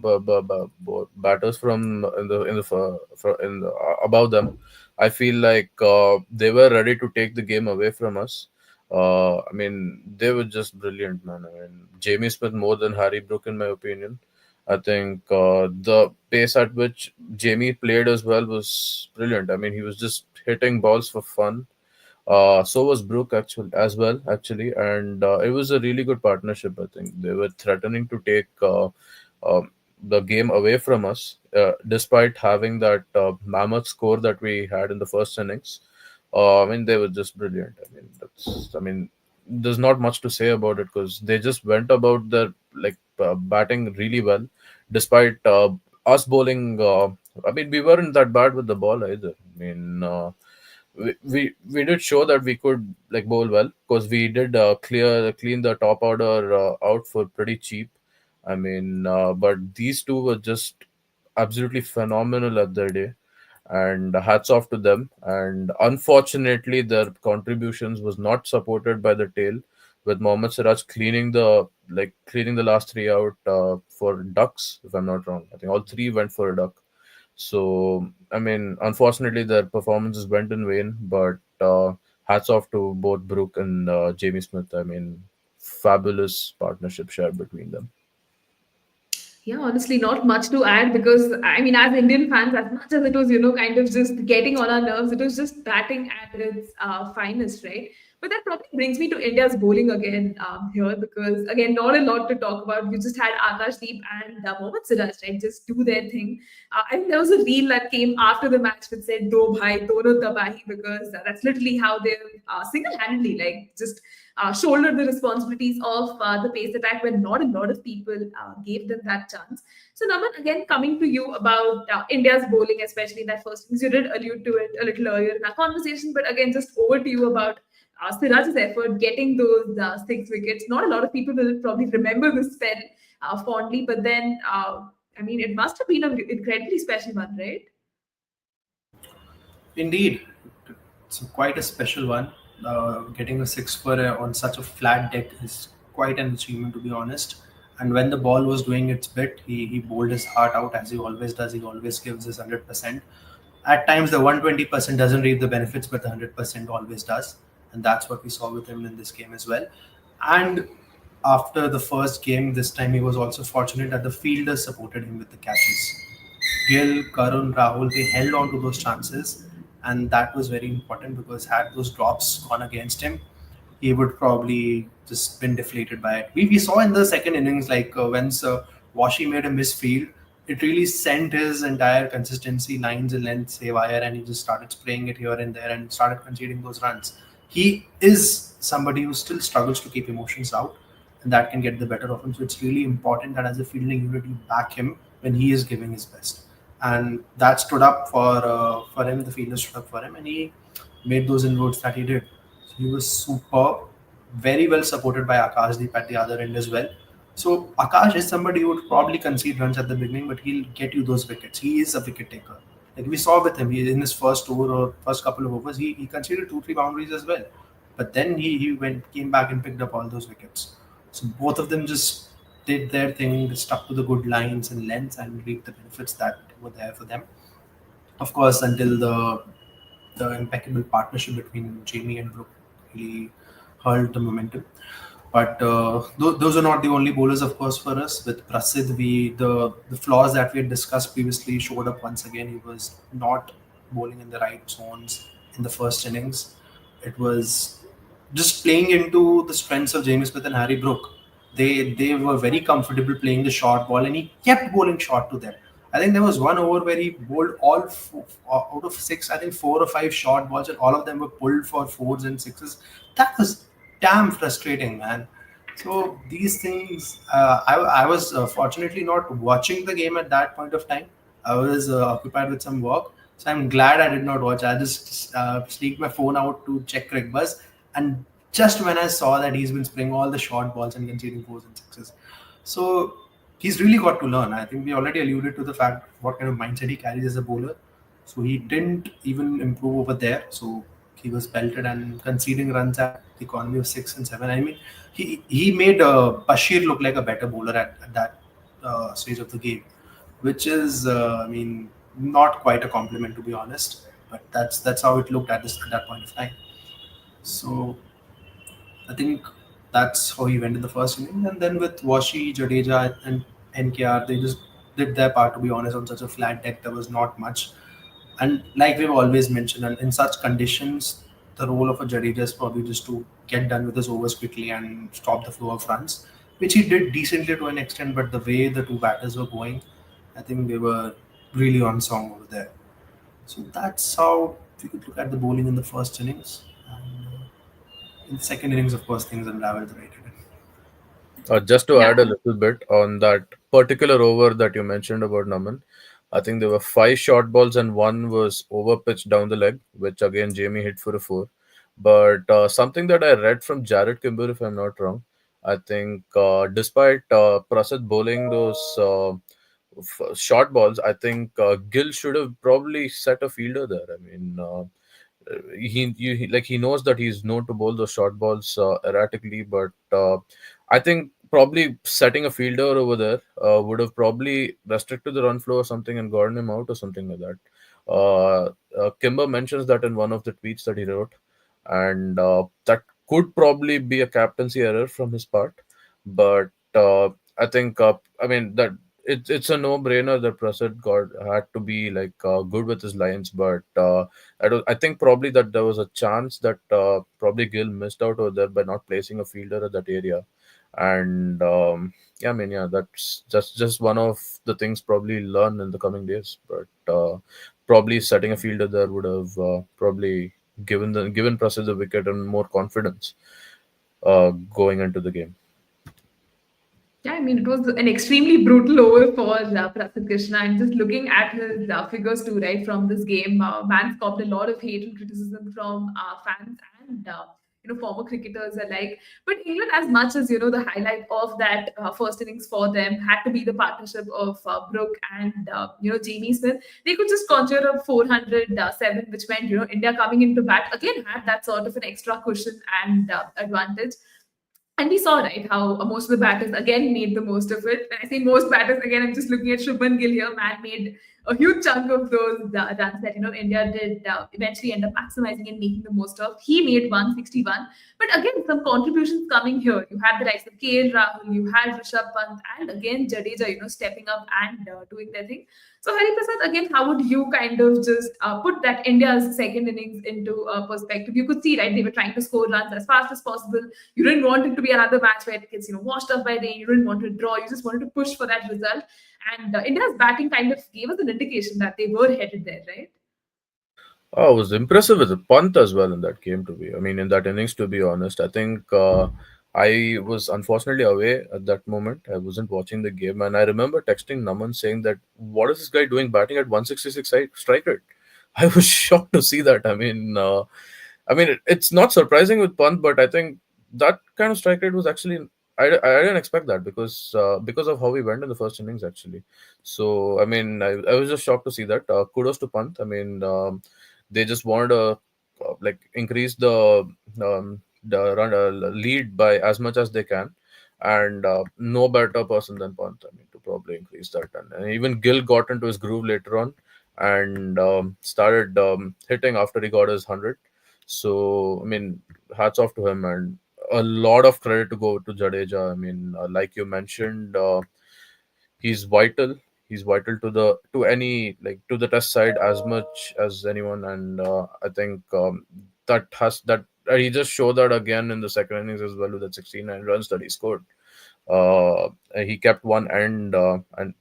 batters from in the, above them, I feel like they were ready to take the game away from us. I mean, they were just brilliant, man. I mean, Jamie Smith more than Harry Brook, in my opinion. I think the pace at which Jamie played as well was brilliant. I mean, he was just hitting balls for fun. So was Brook actually as well, actually, and it was a really good partnership. I think they were threatening to take the game away from us, despite having that mammoth score that we had in the first innings. I mean, they were just brilliant. I mean, there's not much to say about it because they just went about their batting really well, despite us bowling. I mean, we weren't that bad with the ball either. I mean, we did show that we could like bowl well because we did clean the top order out for pretty cheap. I mean, but these two were just absolutely phenomenal at their day, and hats off to them. And unfortunately, their contributions was not supported by the tail, with Mohammad Siraj cleaning like clearing the last three out for ducks, if I'm not wrong. I think all three went for a duck. So, I mean, unfortunately, their performances went in vain, but hats off to both Brooke and Jamie Smith. I mean, fabulous partnership shared between them. Yeah, honestly, not much to add because I mean, as Indian fans, as much as it was, kind of just getting on our nerves, it was just batting at its finest, right? But that probably brings me to India's bowling again here because, again, not a lot to talk about. You just had Akash Deep and Mohammad Siraj, right? Just do their thing. I think there was a reel that came after the match which said, Do bhai, dono tabahi, because that's literally how they single handedly, like, just shouldered the responsibilities of the pace attack when not a lot of people gave them that chance. So, Naman, again, coming to you about India's bowling, especially in that first innings, you did allude to it a little earlier in our conversation, but again, just over to you about Siraj's effort getting those 6 wickets. Not a lot of people will probably remember this spell fondly, but then, I mean, it must have been an incredibly special one, right? Indeed, it's quite a special one. Getting a six on such a flat deck is quite an achievement, to be honest. And when the ball was doing its bit, he bowled his heart out as he always does. He always gives his 100%. At times, the 120% doesn't reap the benefits, but the 100% always does. And that's what we saw with him in this game as well. And after the first game, this time he was also fortunate that the fielders supported him with the catches. Gill, Karun, Rahul, they held on to those chances, and that was very important because had those drops gone against him, he would probably just been deflated by it. We saw in the second innings, like when Washi made a misfield, it really sent his entire consistency, lines and lengths haywire, and he just started spraying it here and there and started conceding those runs. He is somebody who still struggles to keep emotions out, and that can get the better of him. So it's really important that as a fielding unit, you back him when he is giving his best, and that stood up for him. The fielder stood up for him, and he made those inroads that he did. So he was superb, very well supported by Akash Deep at the other end as well. So Akash is somebody who would probably concede runs at the beginning, but he'll get you those wickets. He is a wicket taker. Like we saw with him, in his first over or first couple of overs, he conceded 2-3 boundaries as well. But then he came back and picked up all those wickets. So both of them just did their thing, stuck to the good lines and lengths and reaped the benefits that were there for them. Of course, until the impeccable partnership between Jamie and Brooke really hurled the momentum. But those are not the only bowlers, of course, for us. With Prasid, the flaws that we had discussed previously showed up once again. He was not bowling in the right zones in the first innings. It was just playing into the strengths of James Smith and Harry Brook. They were very comfortable playing the short ball, and he kept bowling short to them. I think there was one over where he bowled all out of six. I think 4 or 5 short balls, and all of them were pulled for fours and sixes. That was damn frustrating, man. So these things, I was fortunately not watching the game at that point of time. I was occupied with some work, so I'm glad I did not watch. I just sneaked my phone out to check Crick Buzz, and just when I saw that he's been spraying all the short balls and conceding fours and sixes, so he's really got to learn. I think we already alluded to the fact what kind of mindset he carries as a bowler. So he didn't even improve over there. So he was belted and conceding runs at the economy of 6 and 7. I mean, he made Bashir look like a better bowler at that stage of the game, which is, I mean, not quite a compliment to be honest. But that's how it looked at that point of time. So I think that's how he went in the first inning. And then with Washi, Jadeja, and NKR, they just did their part, to be honest, on such a flat deck. There was not much. And like we've always mentioned, and in such conditions, the role of a Jadeja is probably just to get done with his overs quickly and stop the flow of runs, which he did decently to an extent. But the way the two batters were going, I think they were really on song over there. So that's how we could look at the bowling in the first innings. And in the second innings, of course, things unraveled the way it did. Just to Yeah. add a little bit on that particular over that you mentioned about Naman, I think there were 5 short balls and one was over pitched down the leg, which again Jamie hit for a four. But something that I read from Jared Kimber, if I'm not wrong, I think despite Prasad bowling those short balls, I think Gill should have probably set a fielder there. I mean, he knows that he's known to bowl those short balls erratically, but I think probably setting a fielder over there would have probably restricted the run flow or something and gotten him out or something like that. Kimber mentions that in one of the tweets that he wrote, and that could probably be a captaincy error from his part. But I think, I mean, that it's a no-brainer that Prasad got had to be like good with his lines, but I think probably that there was a chance that probably Gill missed out over there by not placing a fielder at that area, and yeah, I mean, yeah, that's just one of the things probably learn in the coming days, but probably setting a fielder there would have probably given Prasad the wicket and more confidence going into the game. Yeah, I mean, it was an extremely brutal over for Prasidh Krishna. And just looking at his figures too, right, from this game, man's copped a lot of hate and criticism from fans and former cricketers alike. But England, as much as the highlight of that first innings for them had to be the partnership of Brooke and Jamie Smith. They could just conjure up 407, which meant India coming into bat again had that sort of an extra cushion and advantage. And we saw, right, how most of the batters again made the most of it. When I say most batters, again, I'm just looking at Shubman Gill here. Man made a huge chunk of those runs that India did eventually end up maximizing and making the most of. He made 161, but again, some contributions coming here. You had the likes of KL Rahul, you had Rishabh Pant, and again Jadeja, stepping up and doing their thing. So Hariprasad, again, how would you kind of just put that India's second innings into perspective? You could see, right, they were trying to score runs as fast as possible. You didn't want it to be another match where it gets washed up by rain. You didn't want to draw. You just wanted to push for that result. And India's batting kind of gave us an indication that they were headed there, right? Oh, it was impressive with the punt as well in that game, to be. I mean, in that innings, to be honest. I think I was unfortunately away at that moment. I wasn't watching the game. And I remember texting Naman saying that, what is this guy doing batting at 166 strike rate? I was shocked to see that. I mean, it's not surprising with punt, but I think that kind of strike rate was actually. I didn't expect that because of how we went in the first innings, actually. So, I mean, I was just shocked to see that. Kudos to punt. I mean, they just wanted to like increase the run lead by as much as they can, and no better person than Pant. I mean, to probably increase that, and even Gill got into his groove later on and started hitting after he got his 100. So I mean, hats off to him, and a lot of credit to go to Jadeja. I mean, like you mentioned. He's vital. He's vital to the test side as much as anyone, and I think that he just showed that again in the second innings as well with the 69 runs that he scored. He kept one end and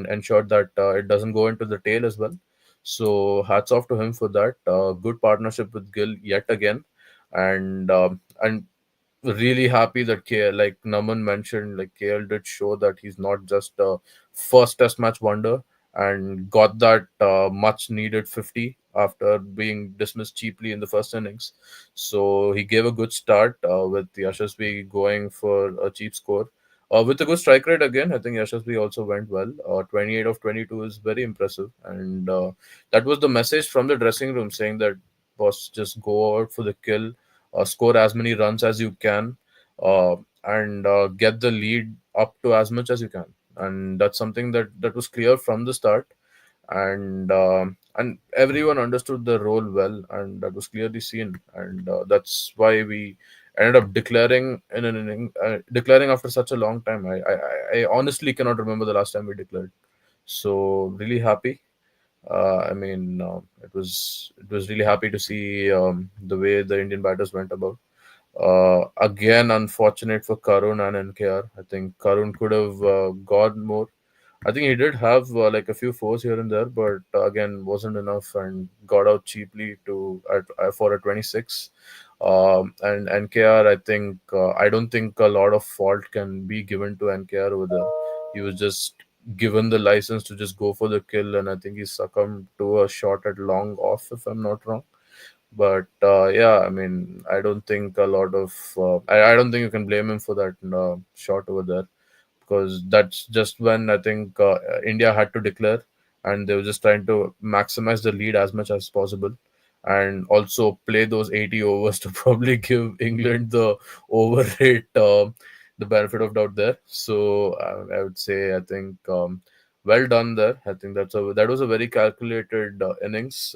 ensured that it doesn't go into the tail as well. So hats off to him for that. Good partnership with Gill yet again, and really happy that KL, like Naman mentioned, like KL did show that he's not just a first test match wonder and got that much needed 50 after being dismissed cheaply in the first innings. So he gave a good start with Yashasvi going for a cheap score. With a good strike rate again, I think Yashasvi also went well. 28 of 22 is very impressive. And that was the message from the dressing room saying that, boss, just go out for the kill, score as many runs as you can, and get the lead up to as much as you can. And that's something that was clear from the start, and everyone understood the role well, and that was clearly seen. And that's why we ended up declaring after such a long time. I honestly cannot remember the last time we declared. So really happy. It was really happy to see the way the Indian batters went about. Again, unfortunate for Karun and NKR. I think Karun could have got more. I think he did have like a few fours here and there, but again, wasn't enough and got out cheaply for a 26. And NKR, I don't think a lot of fault can be given to NKR over there. He was just given the license to just go for the kill, and I think he succumbed to a shot at long off, if I'm not wrong. But yeah, I mean, I don't think a lot of I don't think you can blame him for that shot over there, because that's just when I think India had to declare, and they were just trying to maximize the lead as much as possible, and also play those 80 overs to probably give England the over rate the benefit of doubt there. So I would say I think well done there. I think that was a very calculated innings.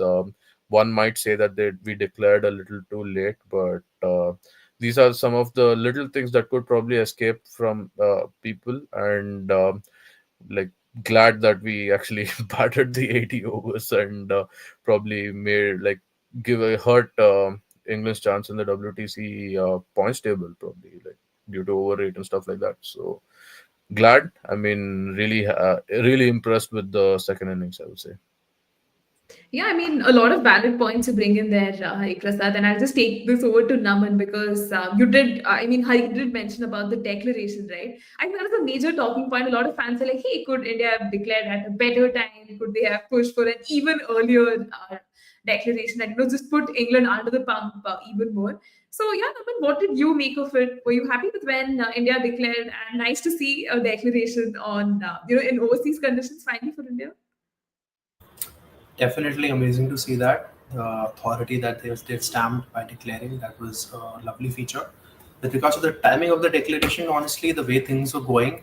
One might say that we declared a little too late, but these are some of the little things that could probably escape from people, and like glad that we actually batted the 80 overs and probably made like give a hurt England's chance in the WTC points table, probably like due to overrate and stuff like that. So glad. I mean, really impressed with the second innings, I would say. Yeah, I mean, a lot of valid points to bring in there, Hariprasad. And I'll just take this over to Naman because you did, I mean, Hari did mention about the declaration, right? I think that is a major talking point. A lot of fans are like, hey, could India have declared at a better time? Could they have pushed for an even earlier declaration and, just put England under the pump even more? So, yeah, Naman, what did you make of it? Were you happy with when India declared? And nice to see a declaration on, in overseas conditions finally for India. Definitely amazing to see that the authority that they've stamped by declaring, that was a lovely feature. With regards to the timing of the declaration, honestly, the way things were going,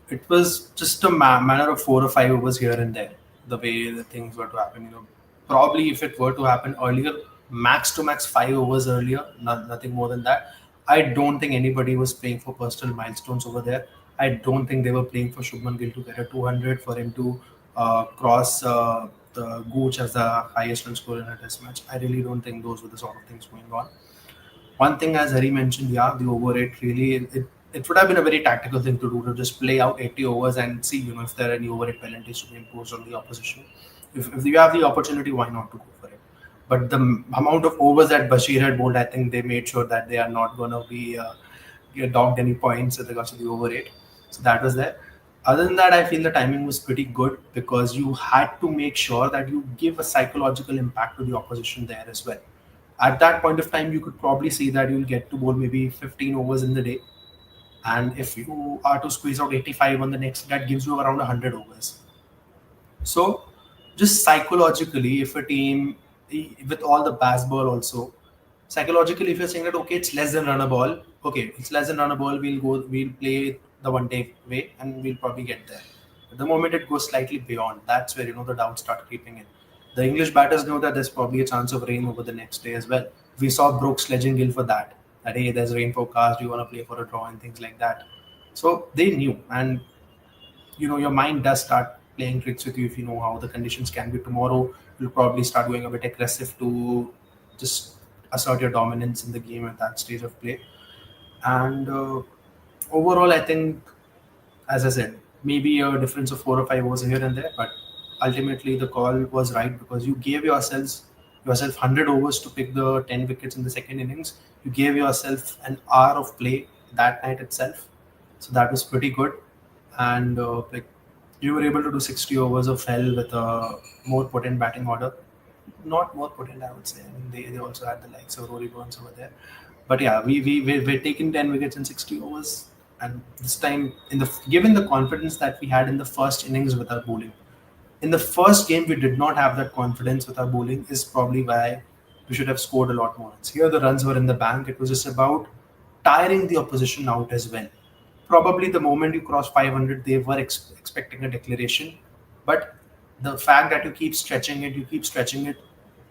it was just a matter of 4 or 5 overs here and there. The way the things were to happen, probably if it were to happen earlier, max to max 5 overs earlier, nothing more than that. I don't think anybody was playing for personal milestones over there. I don't think they were playing for Shubman Gill to get a 200, for him to cross the Gooch as the highest run scorer in a test match. I really don't think those were the sort of things going on. One thing, as Hari mentioned, yeah, the over rate really, it would have been a very tactical thing to do, to just play out 80 overs and see, if there are any over rate penalties to be imposed on the opposition. If you have the opportunity, why not to go for it? But the amount of overs that Bashir had bowled, I think they made sure that they are not going to be docked any points with regards to the over rate. So that was there. Other than that, I feel the timing was pretty good because you had to make sure that you give a psychological impact to the opposition there as well. At that point of time, you could probably see that you'll get to bowl maybe 15 overs in the day. And if you are to squeeze out 85 on the next, that gives you around 100 overs. So, just psychologically, if a team, with all the baseball also, psychologically, if you're saying that, okay, it's less than run a ball, okay, it's less than run a ball, we'll play the one day way and we'll probably get there. But the moment it goes slightly beyond, that's where, the doubts start creeping in. The English batters know that there's probably a chance of rain over the next day as well. We saw Brooks sledging Gill for that. That, hey, there's rain forecast, you want to play for a draw and things like that. So they knew, and your mind does start playing tricks with you. If you know how the conditions can be tomorrow, you'll probably start going a bit aggressive to just assert your dominance in the game at that stage of play. And overall, I think, as I said, maybe a difference of 4 or 5 overs here and there, but ultimately the call was right because you gave yourself 100 overs to pick the 10 wickets in the second innings. You gave yourself an hour of play that night itself, so that was pretty good. And you were able to do 60 overs of hell with a more potent batting order. Not more potent, I would say. I mean, they also had the likes of Rory Burns over there. But yeah, we're taking 10 wickets in 60 overs. And this time, given the confidence that we had in the first innings with our bowling, in the first game we did not have that confidence with our bowling, is probably why we should have scored a lot more runs. Here the runs were in the bank. It was just about tiring the opposition out as well. Probably the moment you cross 500, they were expecting a declaration. But the fact that you keep stretching it,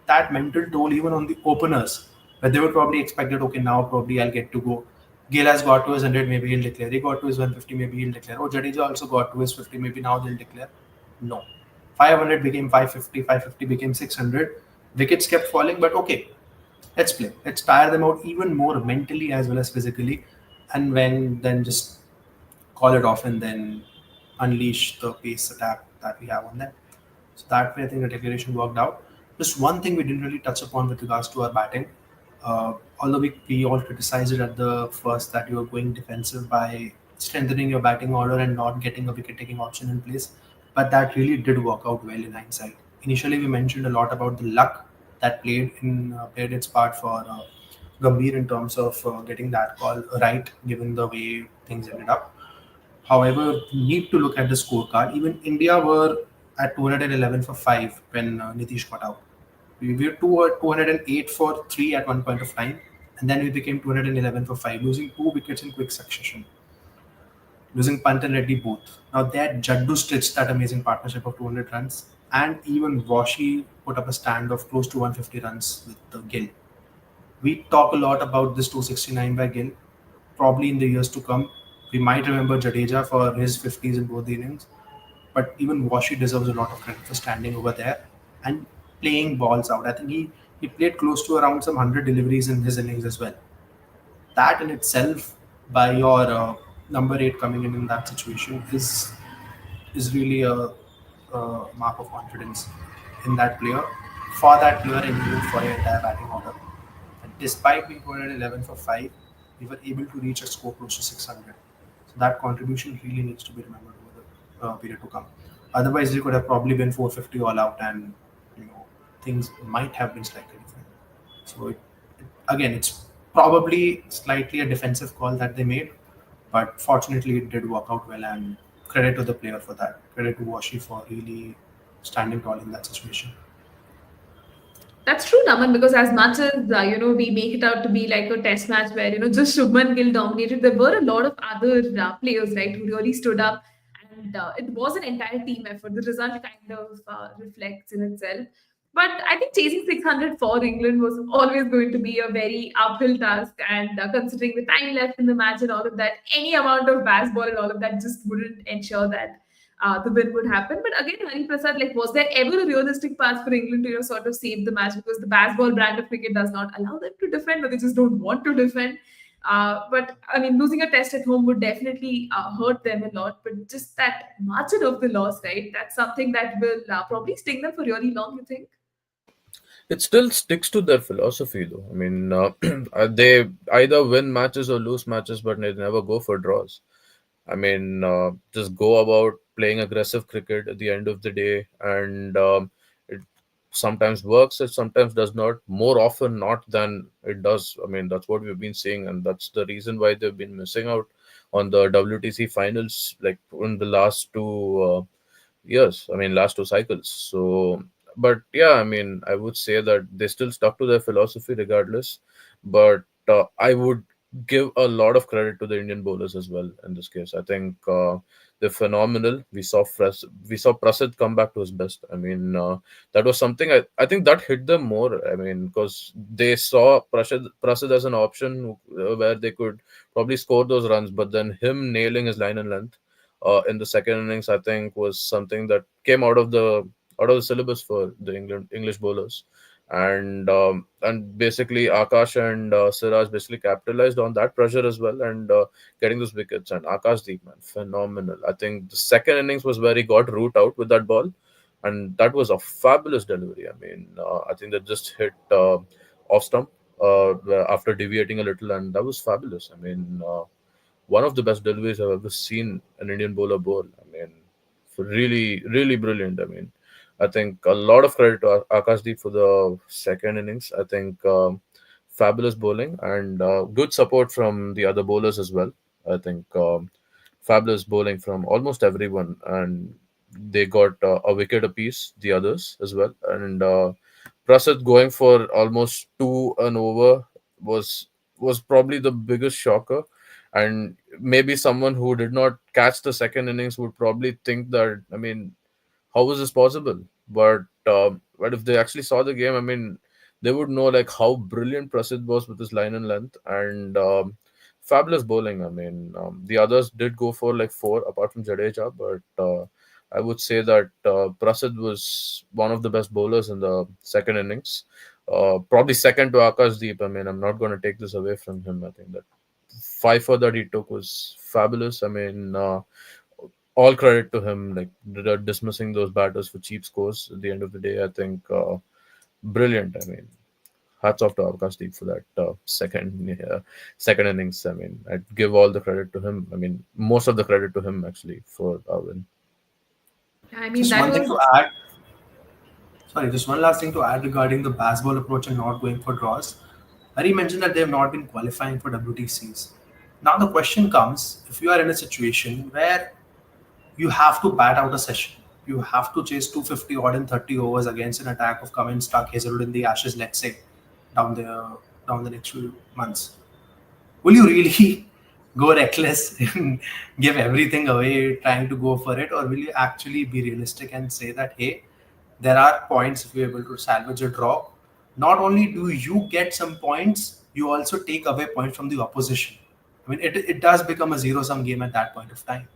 that mental toll even on the openers, where they were probably expected, okay, now probably I'll get to go. Gill has got to his 100, maybe he'll declare. He got to his 150, maybe he'll declare. Oh, Jadeja also got to his 50, maybe now they'll declare. No. 500 became 550, 550 became 600. Wickets kept falling, but okay, let's play. Let's tire them out even more mentally as well as physically. And then just call it off and then unleash the pace attack that we have on them. So that way, I think the declaration worked out. Just one thing we didn't really touch upon with regards to our batting. Although we all criticized it at the first that you were going defensive by strengthening your batting order and not getting a wicket-taking option in place, but that really did work out well in hindsight. Initially, we mentioned a lot about the luck that played its part for Gambhir in terms of getting that call right, given the way things ended up. However, you need to look at the scorecard. Even India were at 211 for 5 when Nitish got out. We were 208 for 3 at one point of time, and then we became 211 for 5, losing 2 wickets in quick succession. losing Pant and Reddy both. Now they had Jaddu stitched that amazing partnership of 200 runs, and even Washi put up a stand of close to 150 runs with Gill. We talk a lot about this 269 by Gill. Probably in the years to come, we might remember Jadeja for his 50s in both the innings, but even Washi deserves a lot of credit for standing over there and playing balls out. I think he played close to around some 100 deliveries in his innings as well. That in itself, by your number eight coming in that situation, is really a mark of confidence in that player, for that player, and even for your entire batting order. And despite being 211 for 5, we were able to reach a score close to 600. So that contribution really needs to be remembered over the period to come. Otherwise, it could have probably been 450 all out, and you know things might have been slightly different. So again, it's probably slightly a defensive call that they made, but fortunately, it did work out well. And credit to the player for that. Credit to Washi for really standing tall in that situation. That's true, Naman, because as much as we make it out to be like a test match where just Shubman Gill dominated, there were a lot of other players, right, who really stood up, and it was an entire team effort. The result kind of reflects in itself. But I think chasing 600 for England was always going to be a very uphill task, and considering the time left in the match and all of that, any amount of baseball and all of that just wouldn't ensure that the win would happen. But again, Hariprasad, like, was there ever a realistic path for England to sort of save the match, because the baseball brand of cricket does not allow them to defend, or they just don't want to defend. But I mean, losing a test at home would definitely hurt them a lot. But just that margin of the loss, right? That's something that will probably sting them for really long, you think? It still sticks to their philosophy, though. I mean, they either win matches or lose matches, but they never go for draws. I mean, just go about playing aggressive cricket at the end of the day, and it sometimes works, it sometimes does not. More often not than it does. I mean, that's what we've been seeing, and that's the reason why they've been missing out on the WTC finals, like in the last two years. I mean, last two cycles. So, but yeah, I mean, I would say that they still stuck to their philosophy regardless. But I would give a lot of credit to the Indian bowlers as well in this case. I think they're phenomenal. We saw Prasid come back to his best. I mean, that was something I think that hit them more. I mean, because they saw Prasid as an option where they could probably score those runs, but then him nailing his line and length in the second innings, I think, was something that came out of the syllabus for the English bowlers, and basically Akash and Siraj basically capitalized on that pressure as well, and getting those wickets. And Akash Deep, man, phenomenal. I think the second innings was where he got root out with that ball, and that was a fabulous delivery. I mean, I think that just hit off stump after deviating a little, and that was fabulous. I mean, one of the best deliveries I've ever seen an Indian bowler bowl. I mean, really, really brilliant. I mean, I think a lot of credit to Akashdeep for the second innings. I think fabulous bowling and good support from the other bowlers as well. I think fabulous bowling from almost everyone, and they got a wicket apiece, the others as well. And Prasad going for almost two and over was was probably the biggest shocker. And maybe someone who did not catch the second innings would probably think that, I mean, how was this possible? But if they actually saw the game, I mean, they would know like how brilliant Prasid was with his line and length, and fabulous bowling. I mean, the others did go for like four apart from Jadeja, but I would say that Prasid was one of the best bowlers in the second innings. Probably second to Akash Deep. I mean, I'm not going to take this away from him. I think that fifer that he took was fabulous. I mean, all credit to him, like dismissing those batters for cheap scores at the end of the day. I think brilliant. I mean, hats off to Akash Deep for that second innings. I mean, I'd give all the credit to him. I mean, most of the credit to him actually for our win. I mean, Just that one thing to was. add. Sorry, just one last thing to add regarding the baseball approach and not going for draws. Hari mentioned that they have not been qualifying for WTCs. Now the question comes: if you are in a situation where you have to bat out a session, you have to chase 250 odd in 30 overs against an attack of Cummins, Stark, Hazelwood in the Ashes, let's say, down the down the next few months. Will you really go reckless and give everything away trying to go for it, or will you actually be realistic and say that, hey, there are points if you're able to salvage a draw? Not only do you get some points, you also take away points from the opposition. I mean, it does become a zero-sum game at that point of time.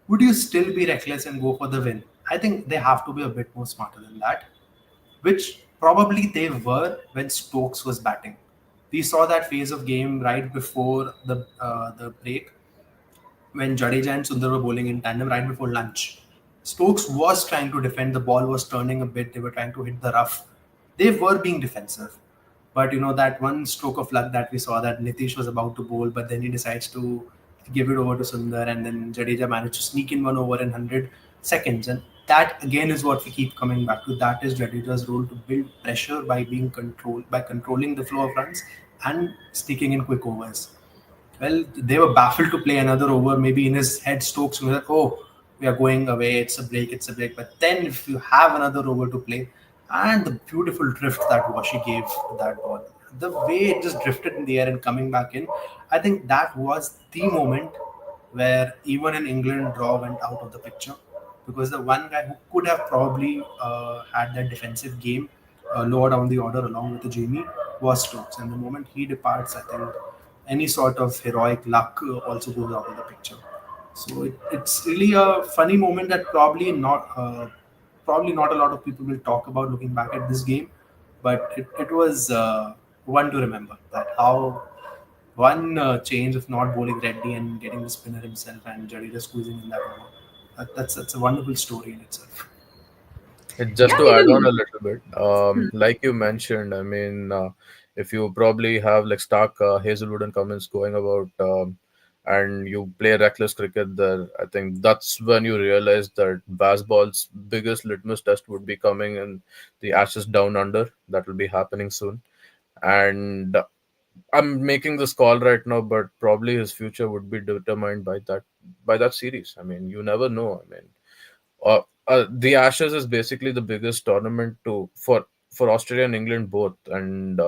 Would you still be reckless and go for the win? I think they have to be a bit more smarter than that, which probably they were when Stokes was batting. We saw that phase of game right before the break when Jadeja and Sundar were bowling in tandem right before lunch. Stokes was trying to defend. The ball was turning a bit. They were trying to hit the rough. They were being defensive. But that one stroke of luck that we saw, that Nitish was about to bowl, but then he decides to give it over to Sundar, and then Jadeja managed to sneak in one over in 100 seconds. And that again is what we keep coming back to. That is Jadeja's role, to build pressure by controlling the flow of runs and sneaking in quick overs. Well, they were baffled to play another over. Maybe in his head, Stokes was like, "Oh, we are going away. It's a break." But then, if you have another over to play, and the beautiful drift that Washi gave to that ball, the way it just drifted in the air and coming back in, I think that was the moment where even in England, draw went out of the picture, because the one guy who could have probably had that defensive game lower down the order along with the Jamie was Stokes. And the moment he departs, I think any sort of heroic luck also goes out of the picture. So it's really a funny moment that probably not a lot of people will talk about looking back at this game, but it was one to remember, that how one change of not bowling Reddy and getting the spinner himself and Jadeja squeezing in that over. That's a wonderful story in itself. Just Yeah, to I add on mean, a little bit, like you mentioned, I mean, if you probably have like Stark, Hazelwood, and Cummins going about, and you play reckless cricket there, I think that's when you realize that Bazball's biggest litmus test would be coming in the Ashes Down Under. That will be happening soon. And I'm making this call right now, but probably his future would be determined by that series. I mean, you never know. I mean, the Ashes is basically the biggest tournament for Australia and England both, and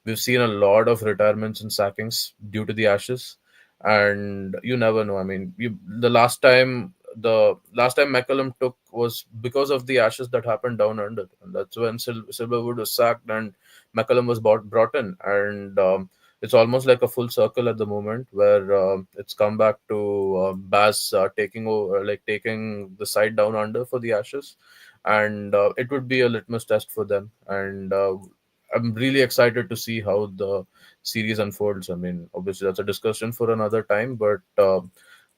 we've seen a lot of retirements and sackings due to the Ashes, and you never know. I mean, the last time McCullum took was because of the Ashes that happened down under, and that's when Silverwood was sacked and McCullum was brought in, and it's almost like a full circle at the moment where it's come back to Baz taking over, like taking the side down under for the Ashes, and it would be a litmus test for them. And I'm really excited to see how the series unfolds. I mean, obviously that's a discussion for another time, but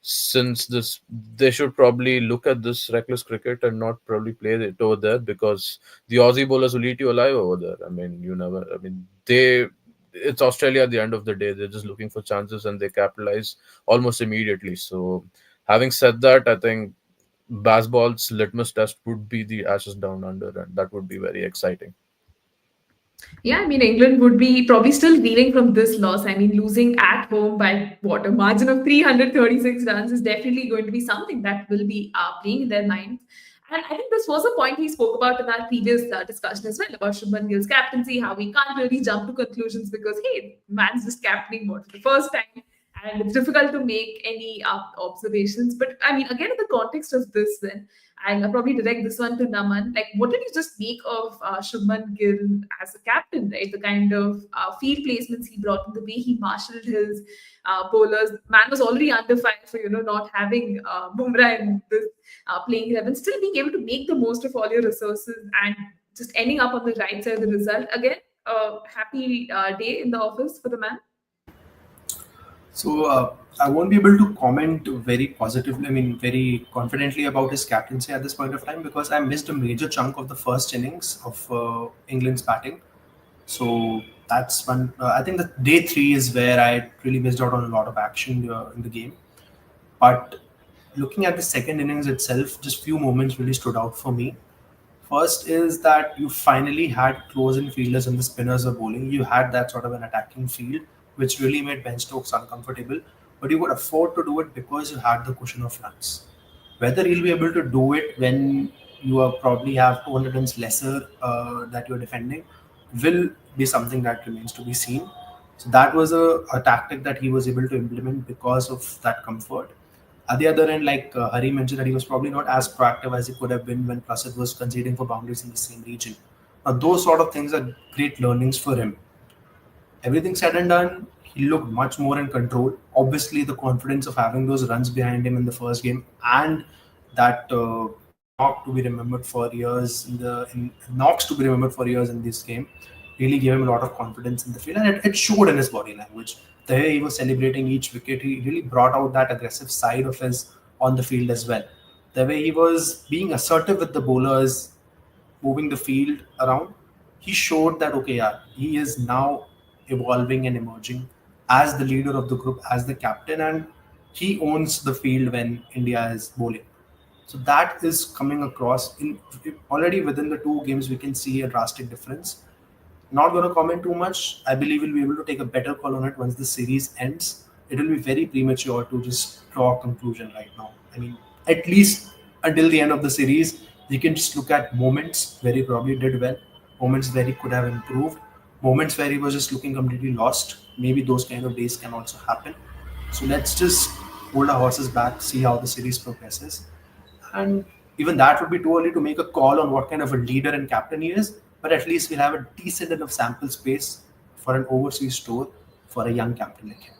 since this, they should probably look at this reckless cricket and not probably play it over there, because the Aussie bowlers will eat you alive over there. I mean, you never. I mean, it's Australia at the end of the day. They're just looking for chances and they capitalize almost immediately. So, having said that, I think Bazball's litmus test would be the Ashes Down Under, and that would be very exciting. yeah, I mean, England would be probably still reeling from this loss. I mean, losing at home by what, a margin of 336 runs is definitely going to be something that will be playing in their minds. And I think this was a point we spoke about in our previous discussion as well about Shubman Gill's captaincy, how we can't really jump to conclusions because, hey, man's just captaining what for the first time. And it's difficult to make any observations. But I mean, again, in the context of this, then I'll probably direct this one to Naman. Like, what did you just make of Shubman Gill as a captain, right? The kind of field placements he brought in, the way he marshaled his bowlers. Man was already under fire for, not having Bumrah in this playing 11, still being able to make the most of all your resources and just ending up on the right side of the result. Again, a happy day in the office for the man. So I won't be able to comment very positively, I mean, very confidently about his captaincy at this point of time, because I missed a major chunk of the first innings of England's batting. So that's one. I think that day three is where I really missed out on a lot of action in the game. But looking at the second innings itself, just few moments really stood out for me. First is that you finally had close-in fielders and the spinners were bowling. You had that sort of an attacking field, which really made Ben Stokes uncomfortable. But you could afford to do it because you had the cushion of runs. Whether he'll be able to do it when you are probably have 200 runs lesser that you're defending will be something that remains to be seen. So that was a tactic that he was able to implement because of that comfort. At the other end, like Hari mentioned, that he was probably not as proactive as he could have been when Prasad was conceding for boundaries in the same region. Now, those sort of things are great learnings for him. Everything said and done, he looked much more in control. Obviously, the confidence of having those runs behind him in the first game and that knock to be remembered for years in knocks to be remembered for years in this game really gave him a lot of confidence in the field, and it showed in his body language. The way he was celebrating each wicket, he really brought out that aggressive side of his on the field as well. The way he was being assertive with the bowlers, moving the field around, he showed that okay, yeah, he is now evolving and emerging as the leader of the group, as the captain, and he owns the field when India is bowling. So that is coming across in already within the two games. We can see a drastic difference. Not going to comment too much. I believe we'll be able to take a better call on it once the series ends. It will be very premature to just draw a conclusion right now. I mean, at least until the end of the series, you can just look at moments where he probably did well, moments where he could have improved, moments where he was just looking completely lost. Maybe those kind of days can also happen. So let's just hold our horses back, see how the series progresses. And even that would be too early to make a call on what kind of a leader and captain he is. But at least we'll have a decent enough sample space for an overseas tour for a young captain like him.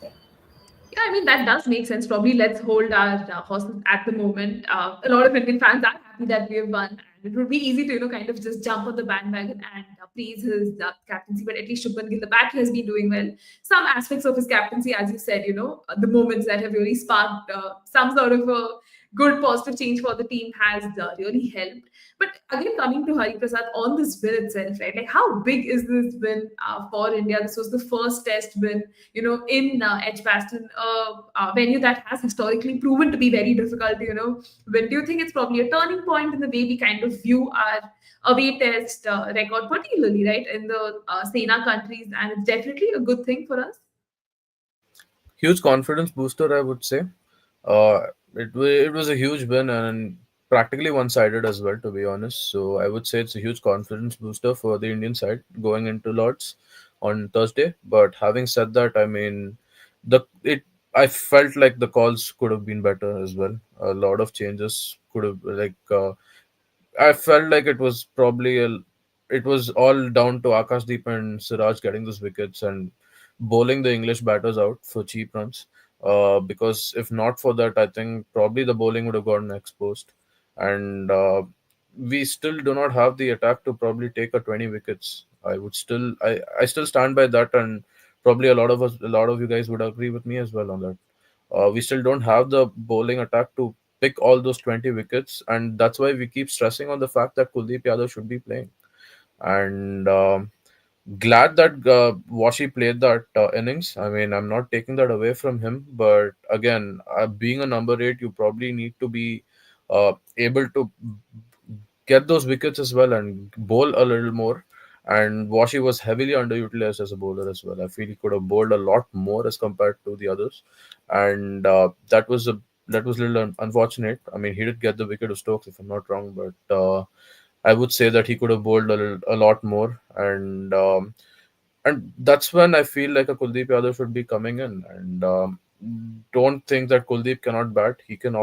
Yeah, I mean, that does make sense. Probably let's hold our horses at the moment. A lot of Indian fans are happy that we have won, and it would be easy to, kind of just jump on the bandwagon and praise his captaincy. But at least Shubman Gill, the batter, has been doing well. Some aspects of his captaincy, as you said, the moments that have really sparked some sort of a good positive change for the team has really helped. But again, coming to Hari Prasad on this win itself, right? Like, how big is this win for India? This was the first test win, in Edgbaston, a venue that has historically proven to be very difficult. When do you think it's probably a turning point in the way we kind of view our away test record, particularly right in the Sena countries, and it's definitely a good thing for us? Huge confidence booster, I would say. It was a huge win and practically one-sided as well, to be honest. So I would say it's a huge confidence booster for the Indian side going into Lords on Thursday. But having said that, I mean, the it I felt like the calls could have been better as well. A lot of changes could have I felt like it was all down to Akash Deep and Siraj getting those wickets and bowling the English batters out for cheap runs. Because if not for that, I think probably the bowling would have gotten exposed, and we still do not have the attack to probably take a 20 wickets. I still stand by that, and probably a lot of you guys would agree with me as well on that. We still don't have the bowling attack to pick all those 20 wickets, and that's why we keep stressing on the fact that Kuldeep Yadav should be playing. And glad that Washi played that innings. I mean, I'm not taking that away from him, but again, being a number eight, you probably need to be able to get those wickets as well and bowl a little more. And Washi was heavily underutilized as a bowler as well. I feel he could have bowled a lot more as compared to the others, and that was a little unfortunate. I mean, he did get the wicket of Stokes, if I'm not wrong, but I would say that he could have bowled a lot more, and that's when I feel like a Kuldeep Yadav should be coming in. And don't think that Kuldeep cannot bat. He can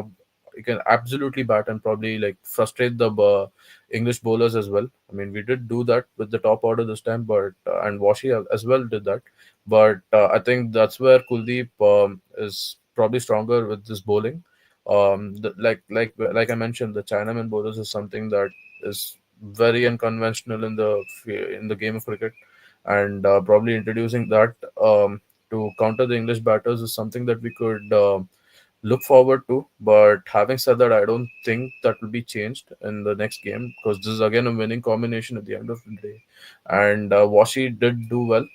absolutely bat and probably like frustrate the English bowlers as well. I mean, we did do that with the top order this time, but and Washi as well did that. But I think that's where Kuldeep is probably stronger with this bowling. Like I mentioned, the Chinaman bowlers is something that is very unconventional in the game of cricket, and probably introducing that to counter the English batters is something that we could look forward to. But having said that, I don't think that will be changed in the next game because this is again a winning combination at the end of the day. And Washi did do well.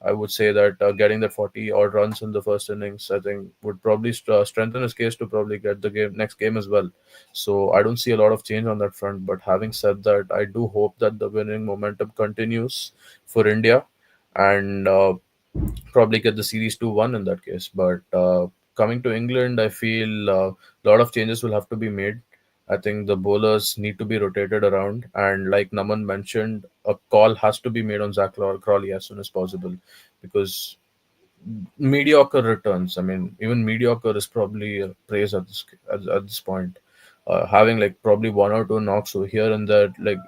I would say that getting that 40 odd runs in the first innings, I think, would probably strengthen his case to probably get the next game as well. So I don't see a lot of change on that front. But having said that, I do hope that the winning momentum continues for India, and probably get the series 2-1 in that case. But coming to England, I feel a lot of changes will have to be made. I think the bowlers need to be rotated around, and like Naman mentioned, a call has to be made on Zach Crawley as soon as possible because mediocre returns. I mean, even mediocre is probably praise at this point. Having like probably one or two knocks over here and there, like,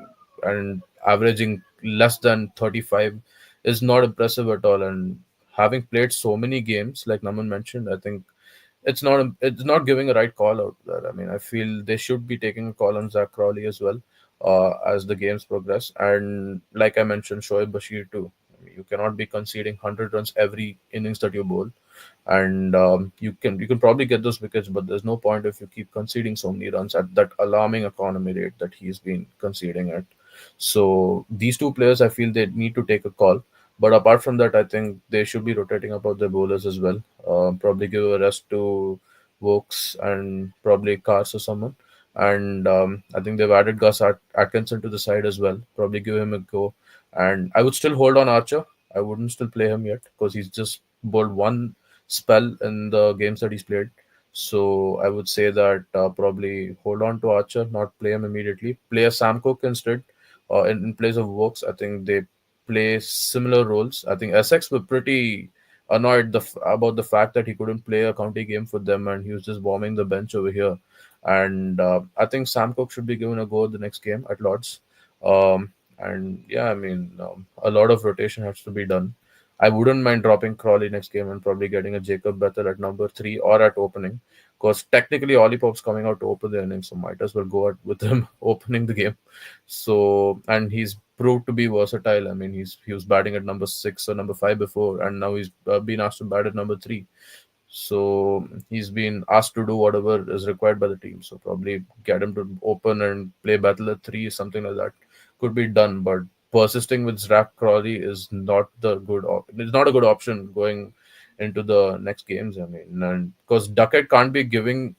and averaging less than 35 is not impressive at all. And having played so many games, like Naman mentioned, I think it's not giving a right call out there. I mean, I feel they should be taking a call on Zach Crowley as well as the games progress. And like I mentioned, Shoaib Bashir too. I mean, you cannot be conceding 100 runs every innings that you bowl, and you can probably get those wickets, but there's no point if you keep conceding so many runs at that alarming economy rate that he's been conceding at. So these two players, I feel they need to take a call. But apart from that, I think they should be rotating about their bowlers as well. Probably give a rest to Vokes and probably Cars or someone. And I think they've added Atkinson to the side as well. Probably give him a go. And I would still hold on Archer. I wouldn't still play him yet because he's just bowled one spell in the games that he's played. So I would say that probably hold on to Archer, not play him immediately. Play a Sam Cook instead in place of Vokes. I think they play similar roles. I think Essex were pretty annoyed about the fact that he couldn't play a county game for them and he was just warming the bench over here. And I think Sam Cook should be given a go the next game at Lords. And yeah, I mean, a lot of rotation has to be done. I wouldn't mind dropping Crawley next game and probably getting a Jacob Bethel at number three or at opening, because technically Olipop's coming out to open the innings, so might as well go out with him opening the game. So, and he's proved to be versatile. I mean, he was batting at number six or number five before, and now he's been asked to bat at number three. So he's been asked to do whatever is required by the team. So probably get him to open and play battle at three, something like that could be done. But persisting with Zach Crawley is not it's not a good option going into the next games. I mean, and because Duckett can't be bailing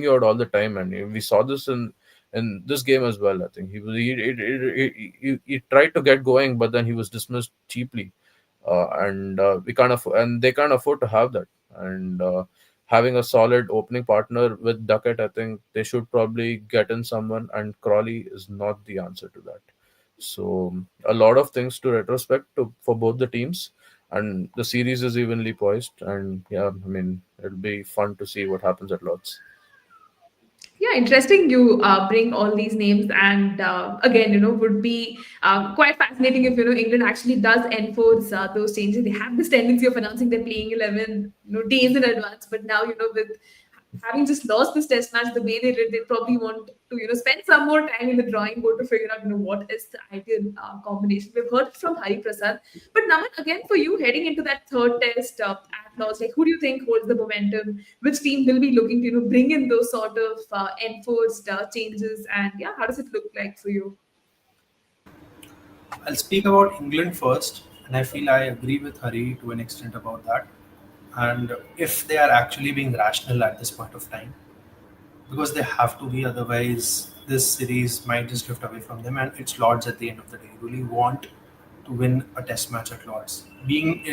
you out all the time, and we saw this in this game as well. I think he tried to get going, but then he was dismissed cheaply, and we can't and they can't afford to have that. And having a solid opening partner with Duckett, I think they should probably get in someone, and Crawley is not the answer to that. So a lot of things to retrospect for both the teams, and the series is evenly poised. And yeah, I mean, it'll be fun to see what happens at Lords. Yeah, interesting. You bring all these names, and again, would be quite fascinating if England actually does enforce those changes. They have this tendency of announcing they're playing 11, days in advance. But now, with having just lost this test match the way they did, they probably want to spend some more time in the drawing board to figure out what is the ideal combination. We've heard it from Hariprasad, but Naman, again for you heading into that third test at Lords, like who do you think holds the momentum? Which team will be looking to bring in those sort of enforced changes, and yeah, how does it look like for you? I'll speak about England first, and I feel I agree with Hari to an extent about that. And if they are actually being rational at this point of time, because they have to be, otherwise this series might just drift away from them. And it's Lords at the end of the day. You really want to win a Test match at Lords. Being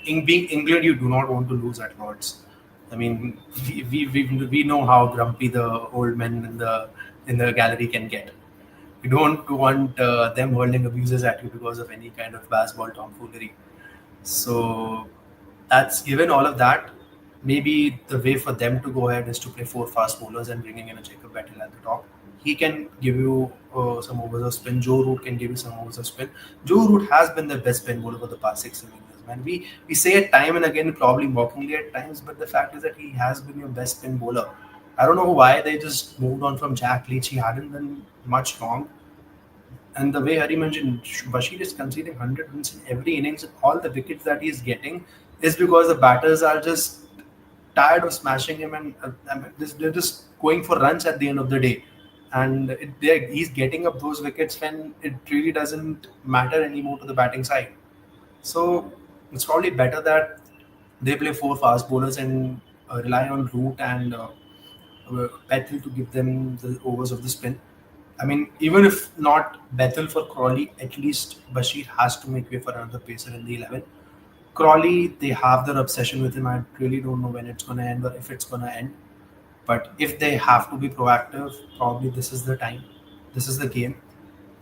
England, you do not want to lose at Lords. I mean, we know how grumpy the old men in the gallery can get. You don't want them hurling abuses at you because of any kind of baseball tomfoolery. So that's given all of that. Maybe the way for them to go ahead is to play four fast bowlers and bringing in a Jacob Battle at the top. He can give you some overs of spin. Joe Root can give you some overs of spin. Joe Root has been the best spin bowler for the past 6-7 years. Man, we say it time and again, probably mockingly at times, but the fact is that he has been your best spin bowler. I don't know why they just moved on from Jack Leach. He hadn't done much wrong. And the way Hari mentioned, Bashir is conceding 100 runs in every innings, and all the wickets that he's getting is because the batters are just tired of smashing him, and they're just going for runs at the end of the day. And he's getting up those wickets when it really doesn't matter anymore to the batting side. So it's probably better that they play four fast bowlers and rely on Root and Bethel to give them the overs of the spin. I mean, even if not Bethel for Crawley, at least Bashir has to make way for another pacer in the 11. Crawley, they have their obsession with him. I really don't know when it's going to end or if it's going to end. But if they have to be proactive, probably this is the time. This is the game.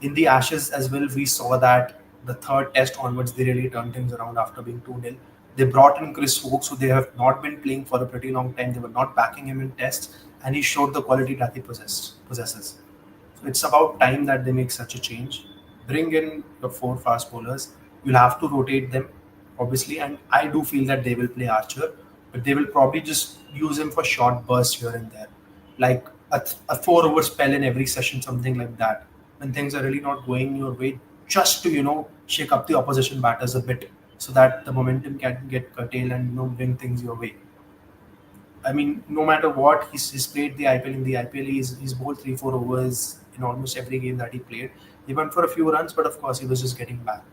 In the Ashes as well, we saw that the third test onwards, they really turned things around after being 2-0. They brought in Chris Woakes, who they have not been playing for a pretty long time. They were not backing him in tests, and he showed the quality that he possesses. So it's about time that they make such a change. Bring in your four fast bowlers. You'll have to rotate them, obviously, and I do feel that they will play Archer, but they will probably just use him for short bursts here and there, like a 4 over spell in every session, something like that. When things are really not going your way, just to shake up the opposition batters a bit, so that the momentum can get curtailed and bring things your way. I mean, no matter what, he's played the IPL. In the IPL, he's bowled 3-4 overs in almost every game that he played. He went for a few runs, but of course, he was just getting back.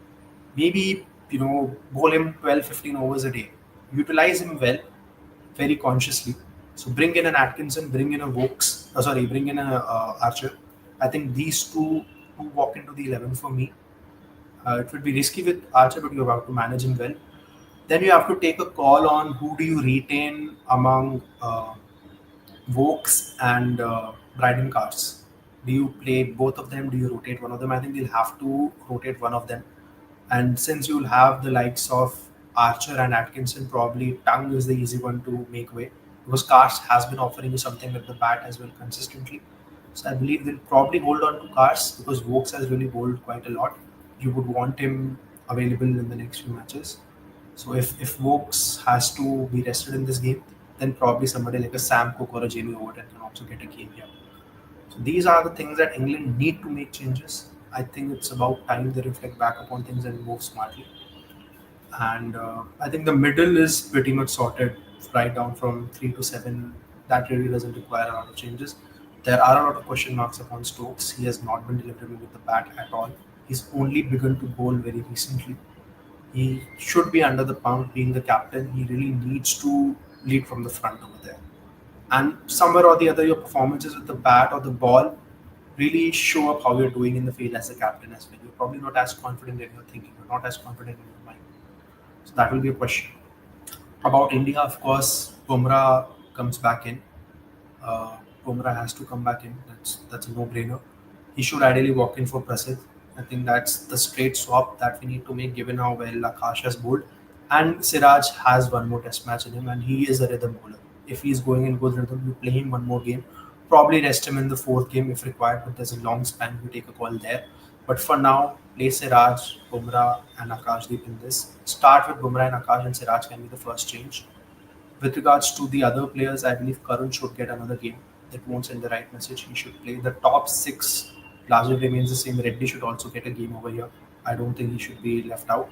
Maybe, bowl him 12, 15 overs a day. Utilize him well, very consciously. So bring in an Atkinson, bring in a Vokes, bring in a Archer. I think these two walk into the 11 for me. It would be risky with Archer, but you have to manage him well. Then you have to take a call on who do you retain among Vokes and Bryden Cars. Do you play both of them? Do you rotate one of them? I think you'll have to rotate one of them. And since you'll have the likes of Archer and Atkinson, probably Tongue is the easy one to make way, because Cars has been offering you something with the bat as well consistently. So I believe they'll probably hold on to Cars because Vokes has really bowled quite a lot. You would want him available in the next few matches. So if Vokes has to be rested in this game, then probably somebody like a Sam Cook or a Jamie Overton can also get a game here. So these are the things that England need to make changes. I think it's about time they reflect back upon things and move smartly. And I think the middle is pretty much sorted, right down from 3 to 7. That really doesn't require a lot of changes. There are a lot of question marks upon Stokes. He has not been delivering with the bat at all. He's only begun to bowl very recently. He should be under the pump, being the captain. He really needs to lead from the front over there. And somewhere or the other, your performances with the bat or the ball really show up how you're doing in the field as a captain as well. You're probably not as confident in your thinking. You're not as confident in your mind. So that will be a question. About India, of course, Bumrah comes back in. Uh, Bumrah has to come back in. That's a no-brainer. He should ideally walk in for Prasid. I think that's the straight swap that we need to make, given how well Akash has bowled. And Siraj has one more test match in him, and he is a rhythm bowler. If he's going in good rhythm, you play him one more game. Probably rest him in the fourth game if required, but there's a long span. You take a call there. But for now, play Siraj, Bumrah, and Akash Deep in this. Start with Bumrah and Akash, and Siraj can be the first change. With regards to the other players, I believe Karun should get another game. It won't send the right message. He should play. The top six largely remains the same. Reddy should also get a game over here. I don't think he should be left out.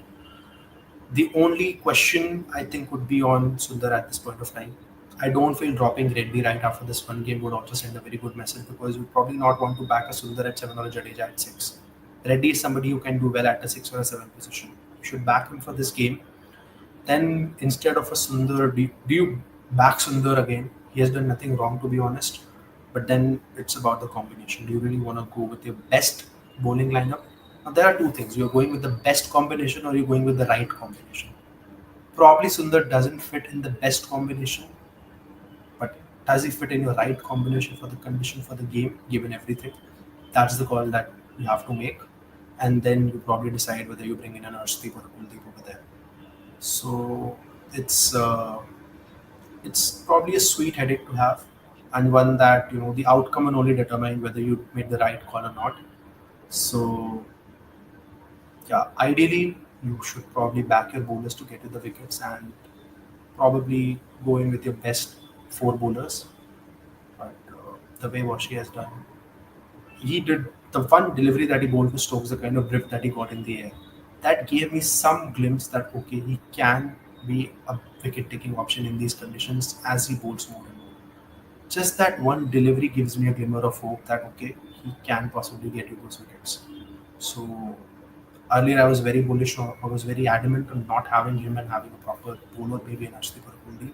The only question I think would be on Sundar at this point of time. I don't feel dropping Reddy right after this one game would also send a very good message, because you probably not want to back a Sundar at 7 or a Jadeja at 6. Reddy is somebody who can do well at a 6 or a 7 position. You should back him for this game. Then instead of a Sundar, do you back Sundar again? He has done nothing wrong, to be honest. But then it's about the combination. Do you really want to go with your best bowling lineup? Now there are two things. You're going with the best combination, or you're going with the right combination. Probably Sundar doesn't fit in the best combination, but does he fit in your right combination for the condition for the game, given everything? That's the call that you have to make. And then you probably decide whether you bring in an Arshdeep or a Kuldeep over there. So it's uh, it's probably a sweet headache to have, and one that the outcome will only determine whether you made the right call or not. So yeah, ideally you should probably back your bowlers to get to the wickets, and probably go in with your best four bowlers. But the way Washi has done, he did the one delivery that he bowled for Stokes, the kind of drift that he got in the air, that gave me some glimpse that okay, he can be a wicket-taking option in these conditions as he bowls more and more. Just that one delivery gives me a glimmer of hope that okay, he can possibly get you those wickets. So earlier I was very bullish, or I was very adamant on not having him and having a proper bowler, maybe an Ashdeep or a Kuldeep.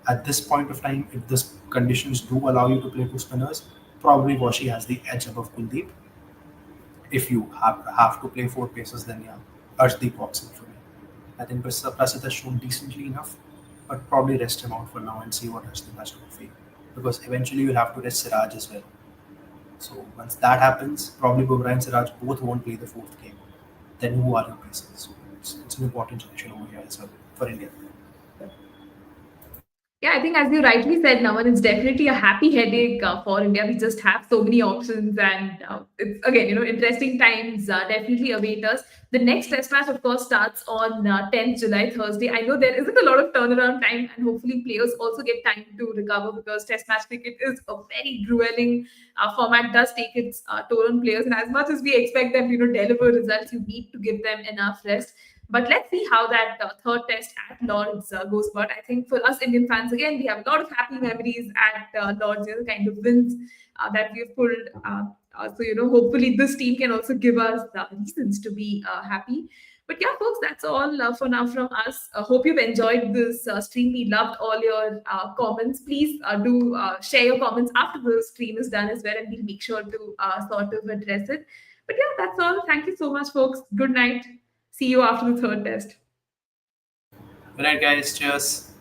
At this point of time, if the conditions do allow you to play two spinners, probably Washi has the edge above Kuldeep. If you have to play four paces, then yeah, Arshdeep walks in for me. I think Prasid has shown decently enough, but probably rest him out for now and see what Arshdeep has to offer. Because eventually you'll have to rest Siraj as well. So once that happens, probably Bumrah and Siraj both won't play the fourth game. then who are replacing? So it's an important junction over here as well for India. Yeah, I think as you rightly said, Naman, it's definitely a happy headache for India. We just have so many options, and it's again, interesting times definitely await us. The next Test match, of course, starts on 10th July, Thursday. I know there isn't a lot of turnaround time, and hopefully players also get time to recover because Test match cricket is a very grueling format. Does take its toll on players, and as much as we expect them, deliver results, you need to give them enough rest. But let's see how that third test at Lords goes. But I think for us Indian fans, again, we have a lot of happy memories at Lords, the kind of wins that we've pulled. So, hopefully this team can also give us reasons to be happy. But yeah, folks, that's all for now from us. Hope you've enjoyed this stream. We loved all your comments. Please do share your comments after the stream is done as well, and we'll make sure to sort of address it. But yeah, that's all. Thank you so much, folks. Good night. See you after the third test. Good night, guys. Cheers.